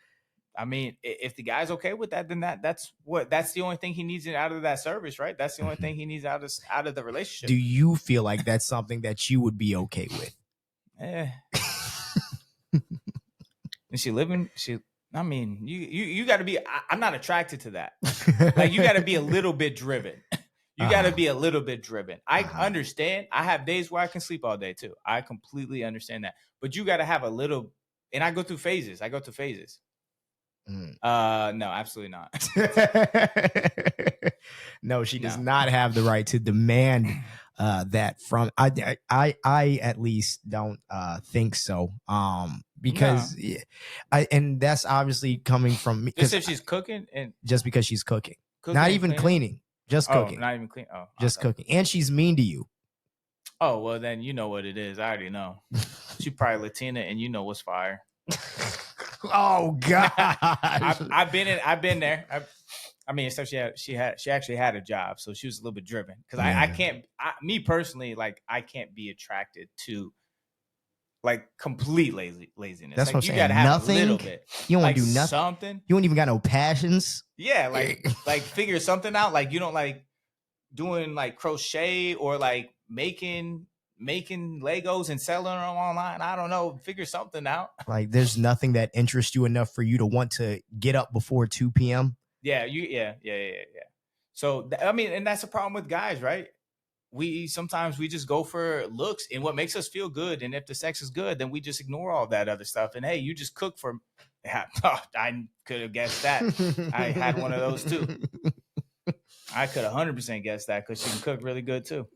I mean, if the guy's okay with that, then that's the only thing he needs out of that service, right? That's the only thing he needs out of the relationship. Do you feel like that's something that you would be okay with? Is she living? I mean, you got to be. I'm not attracted to that. Like, you got to be a little bit driven. You got to be a little bit driven. I understand. I have days where I can sleep all day too. I completely understand that. But you got to have a little. And I go through phases. No, absolutely not. No, she does not have the right to demand that from. I at least don't think so. Because and that's obviously coming from me. Just if she's cooking, and just because she's cooking not even cleaning, just cooking, not even clean. Oh, just cooking, and she's mean to you. Oh, well, then you know what it is. I already know. She probably Latina, and you know what's fire. Oh God! I've been there. I mean, except she actually had a job, so she was a little bit driven. Because I can't. Me personally, like, I can't be attracted to, like, complete laziness. That's like, what I'm saying. You gotta have nothing. A little bit. You don't like, want to do nothing. Something. You don't even got no passions. Yeah, like figure something out. Like, you don't like doing like crochet or like making Legos and selling them online. I don't know. Figure something out. Like, there's nothing that interests you enough for you to want to get up before 2 p.m. Yeah. So, I mean, and that's the problem with guys, right? Sometimes we just go for looks and what makes us feel good. And if the sex is good, then we just ignore all that other stuff. And hey, you just cook for. I could have guessed that. I had one of those too. I could 100% guess that because she can cook really good too.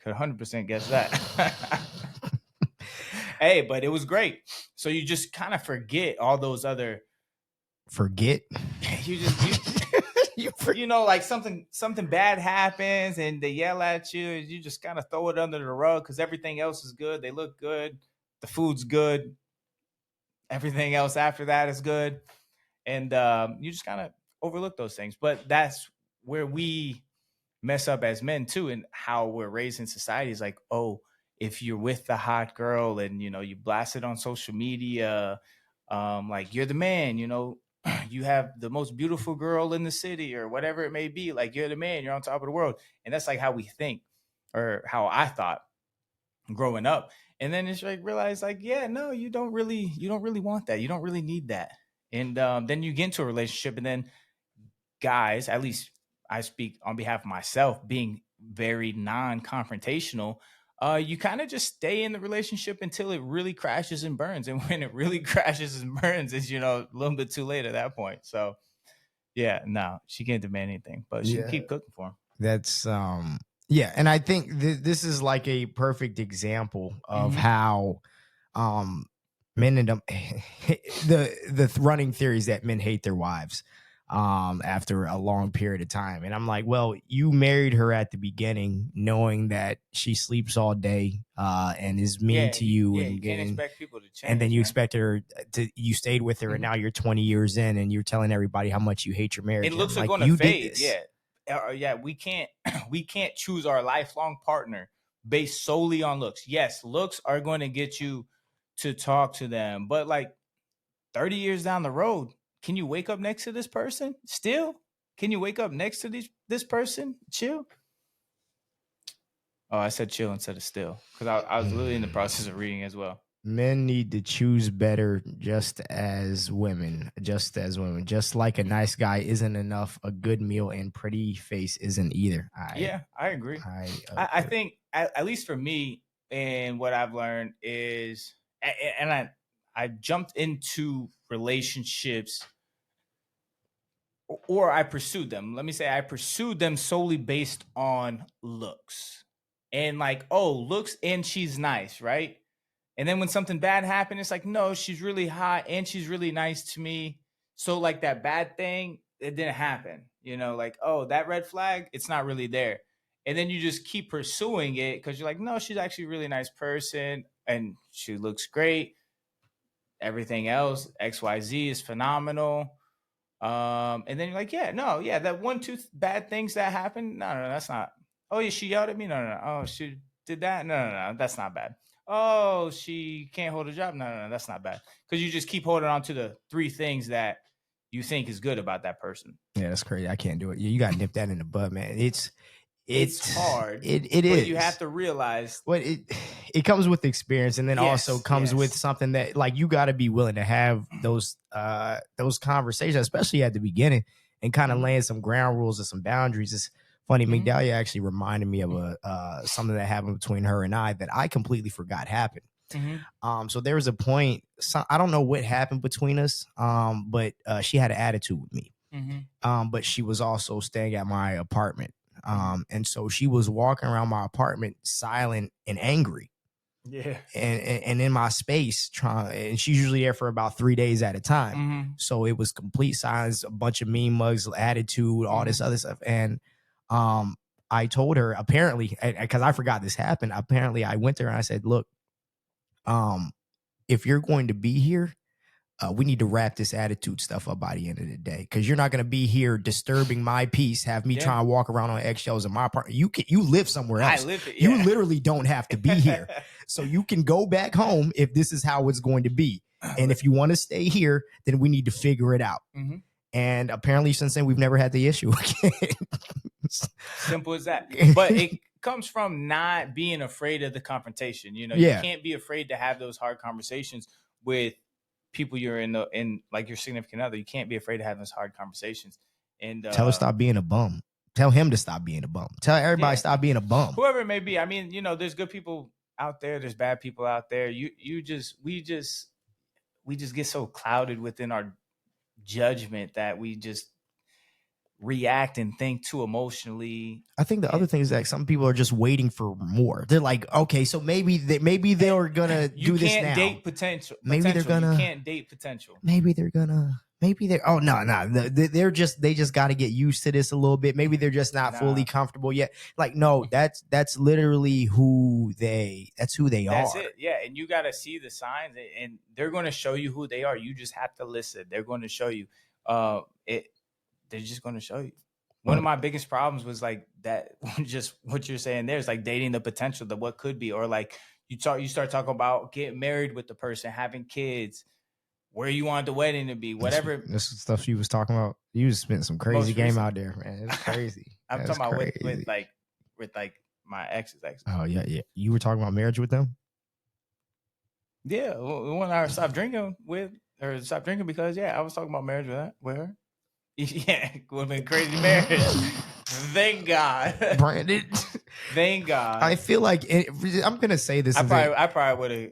Could 100% guess that. Hey, but it was great. So you just kind of forget all those other. Forget? You know, like something bad happens and they yell at you, and you just kind of throw it under the rug because everything else is good. They look good. The food's good. Everything else after that is good. And you just kind of overlook those things. But that's where we mess up as men too, and how we're raised in society is like, oh, if you're with the hot girl and, you know, you blast it on social media, like, you're the man, you know, you have the most beautiful girl in the city or whatever it may be. Like, you're the man, you're on top of the world. And that's like how we think, or how I thought growing up. And then it's like, realize like, yeah, no, you don't really want that. You don't really need that. And then you get into a relationship, and then guys, at least I speak on behalf of myself, being very non-confrontational, you kind of just stay in the relationship until it really crashes and burns. And when it really crashes and burns, it's, you know, a little bit too late at that point. So yeah, no, she can't demand anything, but she can keep cooking for him. That's yeah, and I think this is like a perfect example of how men end up the running theory is that men hate their wives after a long period of time. And I'm like, well, you married her at the beginning knowing that she sleeps all day and is mean to you. Yeah, and you can't expect people to change. And then you expect her you stayed with her and now you're 20 years in and you're telling everybody how much you hate your marriage. It looks like going to fade. Yeah, we can't choose our lifelong partner based solely on looks. Yes, looks are going to get you to talk to them, but like 30 years down the road, can you wake up next to this person still? Can you wake up next to this person? Chill. Oh, I said chill instead of still because I was literally in the process of reading as well. Men need to choose better just as women. Just like a nice guy isn't enough, a good meal and pretty face isn't either. I agree. I think, at least for me, and what I've learned is, and I jumped into relationships, or I pursued them. Let me say I pursued them solely based on looks. And like, oh, looks and she's nice, right? And then when something bad happened, it's like, no, she's really hot and she's really nice to me. So like that bad thing, it didn't happen. You know, like, oh, that red flag, it's not really there. And then you just keep pursuing it because you're like, no, she's actually a really nice person and she looks great. Everything else, XYZ is phenomenal. And then you're like, yeah, no, yeah, that 1, 2 bad things that happened. No, that's not. Oh, yeah, she yelled at me. No. Oh, she did that. No, that's not bad. Oh, she can't hold a job. No, that's not bad. Because you just keep holding on to the 3 things that you think is good about that person. Yeah, that's crazy. I can't do it. You got to nip that in the bud, man. It's hard. It but is. You have to realize. But it comes with experience, and then also comes with something that like you got to be willing to have those conversations, especially at the beginning, and kind of laying some ground rules and some boundaries. It's funny. Migdalia actually reminded me of something that happened between her and I that I completely forgot happened. So there was a point. I don't know what happened between us. But she had an attitude with me. But she was also staying at my apartment. And so she was walking around my apartment silent and angry. Yeah. And in my space and she's usually there for about 3 days at a time. So it was complete silence, a bunch of mean mugs, attitude, all this other stuff. And I told her, apparently, because I forgot this happened, apparently I went there and I said, look, if you're going to be here, we need to wrap this attitude stuff up by the end of the day, because you're not going to be here disturbing my peace, have me trying to walk around on eggshells in my apartment. You live somewhere else. You literally don't have to be here. So you can go back home if this is how it's going to be. And if you want to stay here, then we need to figure it out. And apparently since then, we've never had the issue again. Simple as that. But it comes from not being afraid of the confrontation. You know, you can't be afraid to have those hard conversations with people you're in like your significant other. You can't be afraid to have those hard conversations. And tell her stop being a bum. Tell him to stop being a bum. Tell everybody stop being a bum. Whoever it may be. I mean, you know, there's good people out there. There's bad people out there. We just get so clouded within our judgment that we just react and think too emotionally. I think the other thing is that some people are just waiting for more. They're like, okay, so maybe they're gonna do this now. You can't date potential. Maybe they're gonna. You can't date potential. Maybe they're. Oh no. They just got to get used to this a little bit. Maybe they're just not fully comfortable yet. Like, no, that's literally who they are. That's it. Yeah, and you got to see the signs, and they're going to show you who they are. You just have to listen. They're going to show you. They're just going to show you. One of my biggest problems was like that. Just what you're saying there is like dating the potential, the what could be, or like you start talking about getting married with the person, having kids, where you want the wedding to be, whatever. This stuff you was talking about. You was spending some crazy game out there, man. It's crazy. I'm talking about with my exes. Oh yeah. You were talking about marriage with them. Yeah, when I stopped drinking because I was talking about marriage with her. Yeah, it would have been crazy marriage. Thank God. Brandon. Thank God. I feel like I'm going to say this. I probably would have.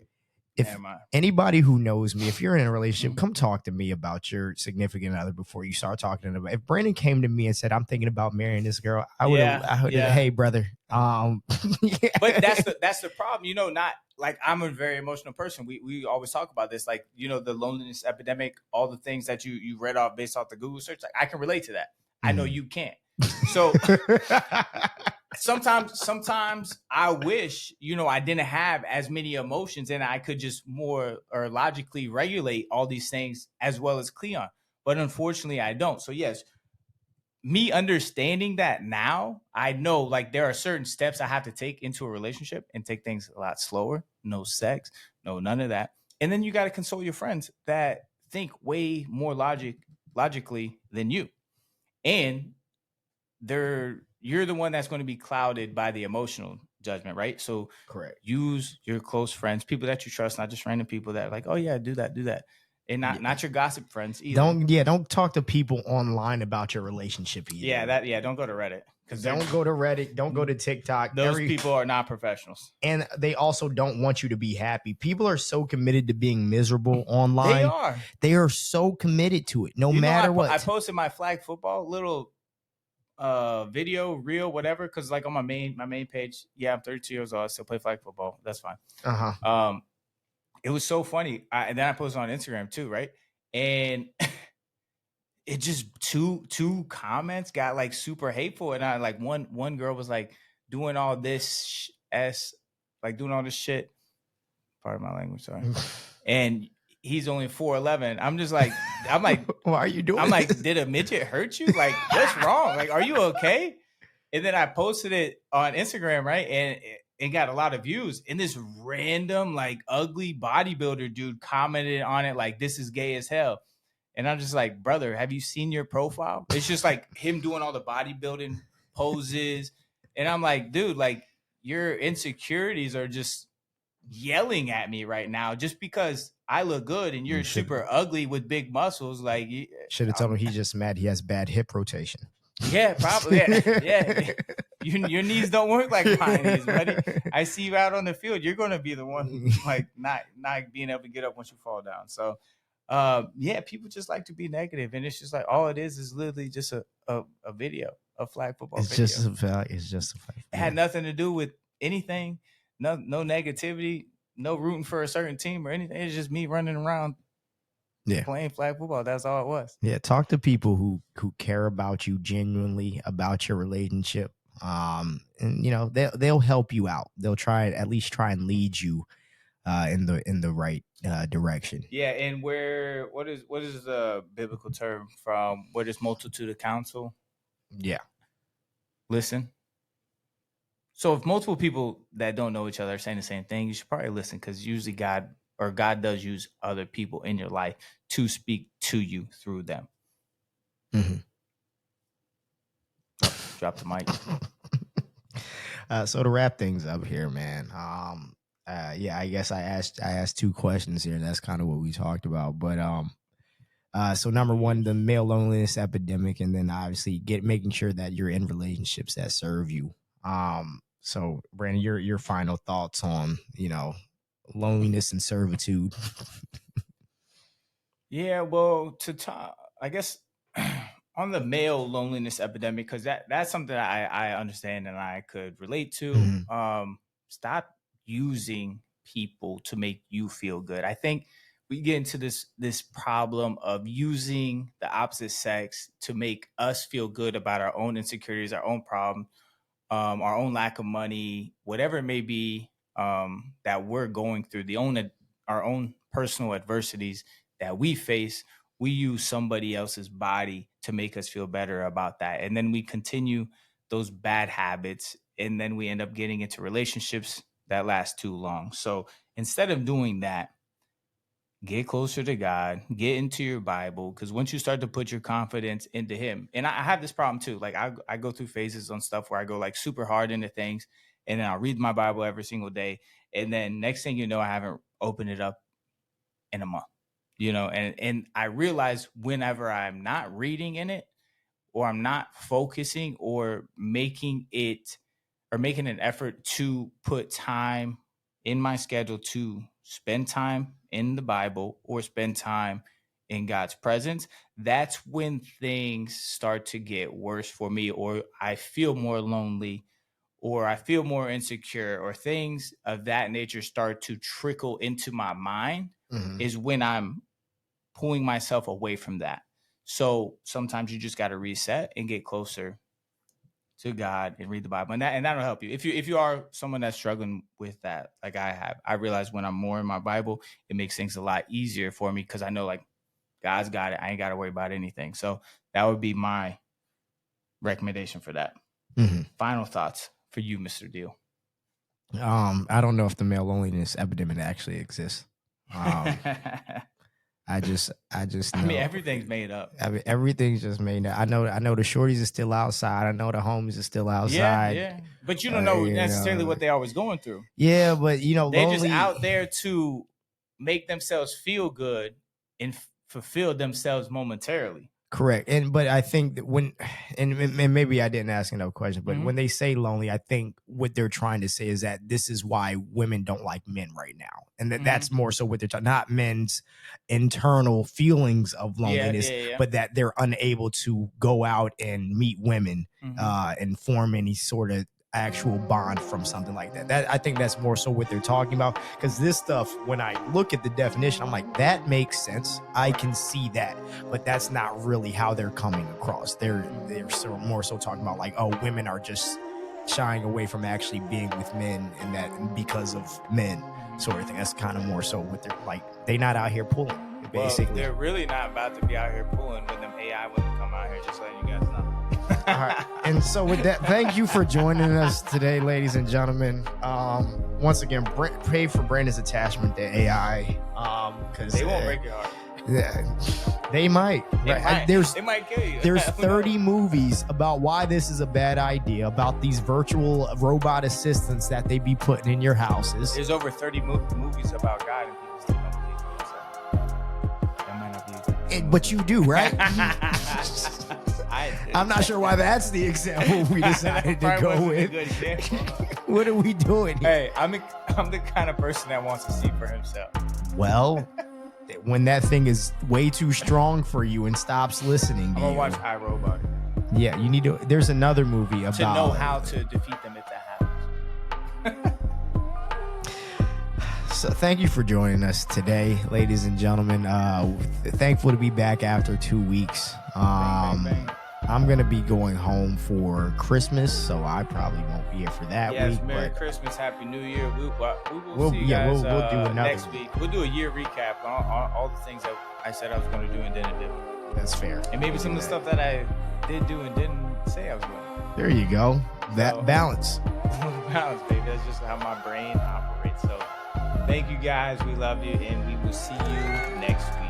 If anybody who knows me, if you're in a relationship, come talk to me about your significant other before you start talking to them. If Brandon came to me and said, I'm thinking about marrying this girl, I would have, hey, brother. But that's the problem. You know, not like I'm a very emotional person. We always talk about this, like, you know, the loneliness epidemic, all the things that you read off based off the Google search. Like, I can relate to that. I know you can't. So sometimes I wish, you know, I didn't have as many emotions and I could just more or logically regulate all these things as well as Cleon. But unfortunately, I don't. So yes, me understanding that now, I know like there are certain steps I have to take into a relationship and take things a lot slower. No sex, no none of that. And then you got to console your friends that think way more logically than you. And you're the one that's going to be clouded by the emotional judgment, right? So correct. Use your close friends, people that you trust, not just random people that are like, oh yeah, do that. And not your gossip friends either. Don't talk to people online about your relationship either. Don't go to Reddit. Don't go to Reddit. Don't go to TikTok. Those people are not professionals. And they also don't want you to be happy. People are so committed to being miserable online. They are so committed to it, no matter what. I posted my flag football little video, reel, whatever, because like on my main page, I'm 32 years old. I still play flag football. That's fine. It was so funny. And then I posted on Instagram too, right? And it just two comments got like super hateful, and I like one girl was like doing all this doing all this shit. Pardon my language, sorry. And he's only 4'11". I'm like, why are you doing? I'm like, did a midget hurt you? Like, what's wrong? Like, are you okay? And then I posted it on Instagram, right? And it got a lot of views. And this random like ugly bodybuilder dude commented on it like, this is gay as hell. And I'm just like, brother, have you seen your profile? It's just like him doing all the bodybuilding poses. And I'm like, dude, like your insecurities are just yelling at me right now just because I look good and you're super ugly with big muscles. Like, should have told him he's just mad he has bad hip rotation. Yeah, probably. Yeah. Your knees don't work like mine is, buddy. I see you out on the field. You're going to be the one like not being able to get up once you fall down. So, people just like to be negative, and it's just like all it is literally just a video, a flag football video. It's just a flag. It had nothing to do with anything. No negativity. No rooting for a certain team or anything. It's just me running around. Playing flag football. That's all it was. Yeah, talk to people who care about you genuinely, about your relationship. And they'll help you out. They'll at least try and lead you in the right direction. Yeah, and what is the biblical term from where there's multitude of counsel? Yeah. Listen. So if multiple people that don't know each other are saying the same thing, you should probably listen, because usually God does use other people in your life to speak to you through them. Mm-hmm. Drop the mic. So to wrap things up here, man. I guess I asked two questions here. That's kind of what we talked about. But so number one, the male loneliness epidemic, and then obviously making sure that you're in relationships that serve you. So Brandon, your final thoughts on loneliness and servitude. Yeah, well, to talk, I guess on the male loneliness epidemic, because that's something I understand and I could relate to. Mm-hmm. Stop using people to make you feel good. I think we get into this problem of using the opposite sex to make us feel good about our own insecurities, our own problem, our own lack of money, whatever it may be that we're going through, our own personal adversities that we face. We use somebody else's body to make us feel better about that. And then we continue those bad habits, and then we end up getting into relationships that last too long. So instead of doing that, get closer to God, get into your Bible, because once you start to put your confidence into him, and I have this problem too. Like I go through phases on stuff where I go like super hard into things, and then I'll read my Bible every single day. And then next thing you know, I haven't opened it up in a month, and I realize whenever I'm not reading in it, or I'm not focusing or making an effort to put time in my schedule to spend time in the Bible or spend time in God's presence, that's when things start to get worse for me, or I feel more lonely, or I feel more insecure, or things of that nature start to trickle into my mind. Mm-hmm. Is when I'm pulling myself away from that. So sometimes you just got to reset and get closer to God and read the Bible, and that'll help you. If you are someone that's struggling with that, like I have, I realize when I'm more in my Bible, it makes things a lot easier for me, because I know like God's got it. I ain't got to worry about anything. So that would be my recommendation for that. Mm-hmm. Final thoughts for you, Mr. Deal. I don't know if the male loneliness epidemic actually exists. I just know. I mean, everything's made up. I mean, everything's just made up. I know the shorties are still outside. I know the homies are still outside. Yeah. But you don't know necessarily what they always going through. Yeah, but they're just out there to make themselves feel good and fulfill themselves momentarily. Correct. But I think that and maybe I didn't ask enough questions, but when they say lonely, I think what they're trying to say is that this is why women don't like men right now. And that's more so what they're talking, not men's internal feelings of loneliness, but that they're unable to go out and meet women and form any sort of actual bond from something like that. I think that's more so what they're talking about, because this stuff, when I look at the definition, I'm like, that makes sense. I can see that, but that's not really how they're coming across. They're more so talking about like, oh, women are just shying away from actually being with men, and that because of men sort of thing. That's kind of more so what they're like. They're not out here pulling, basically. Well, they're really not about to be out here pulling when them AI women come out here, just letting you guys know. All right. And so with that, thank you for joining us today, ladies and gentlemen. Once again, pray for Brandon's attachment to AI. Because they won't break your heart. Yeah, they might. They might kill you. There's 30 movies about why this is a bad idea, about these virtual robot assistants that they be putting in your houses. There's over 30 movies about God, and people still don't believe it. So that might not be. But you do, right? I'm not sure why that's the example we decided to go with. What are we doing here? Hey, I'm the kind of person that wants to see for himself. Well, when that thing is way too strong for you and stops listening to you. I'm gonna watch iRobot. Yeah, you need to. There's another movie about to know how to defeat them if that happens. So thank you for joining us today, ladies and gentlemen. Thankful to be back after 2 weeks. Bang, bang, bang. I'm going to be going home for Christmas, so I probably won't be here for that week. Yes, Merry Christmas, Happy New Year. We will see you guys we'll do another next week. We'll do a year recap on all the things that I said I was going to do and didn't do. That's fair. And maybe some of the stuff that I did do and didn't say I was going to. There you go. That balance. Balance, baby. That's just how my brain operates. So thank you guys. We love you, and we will see you next week.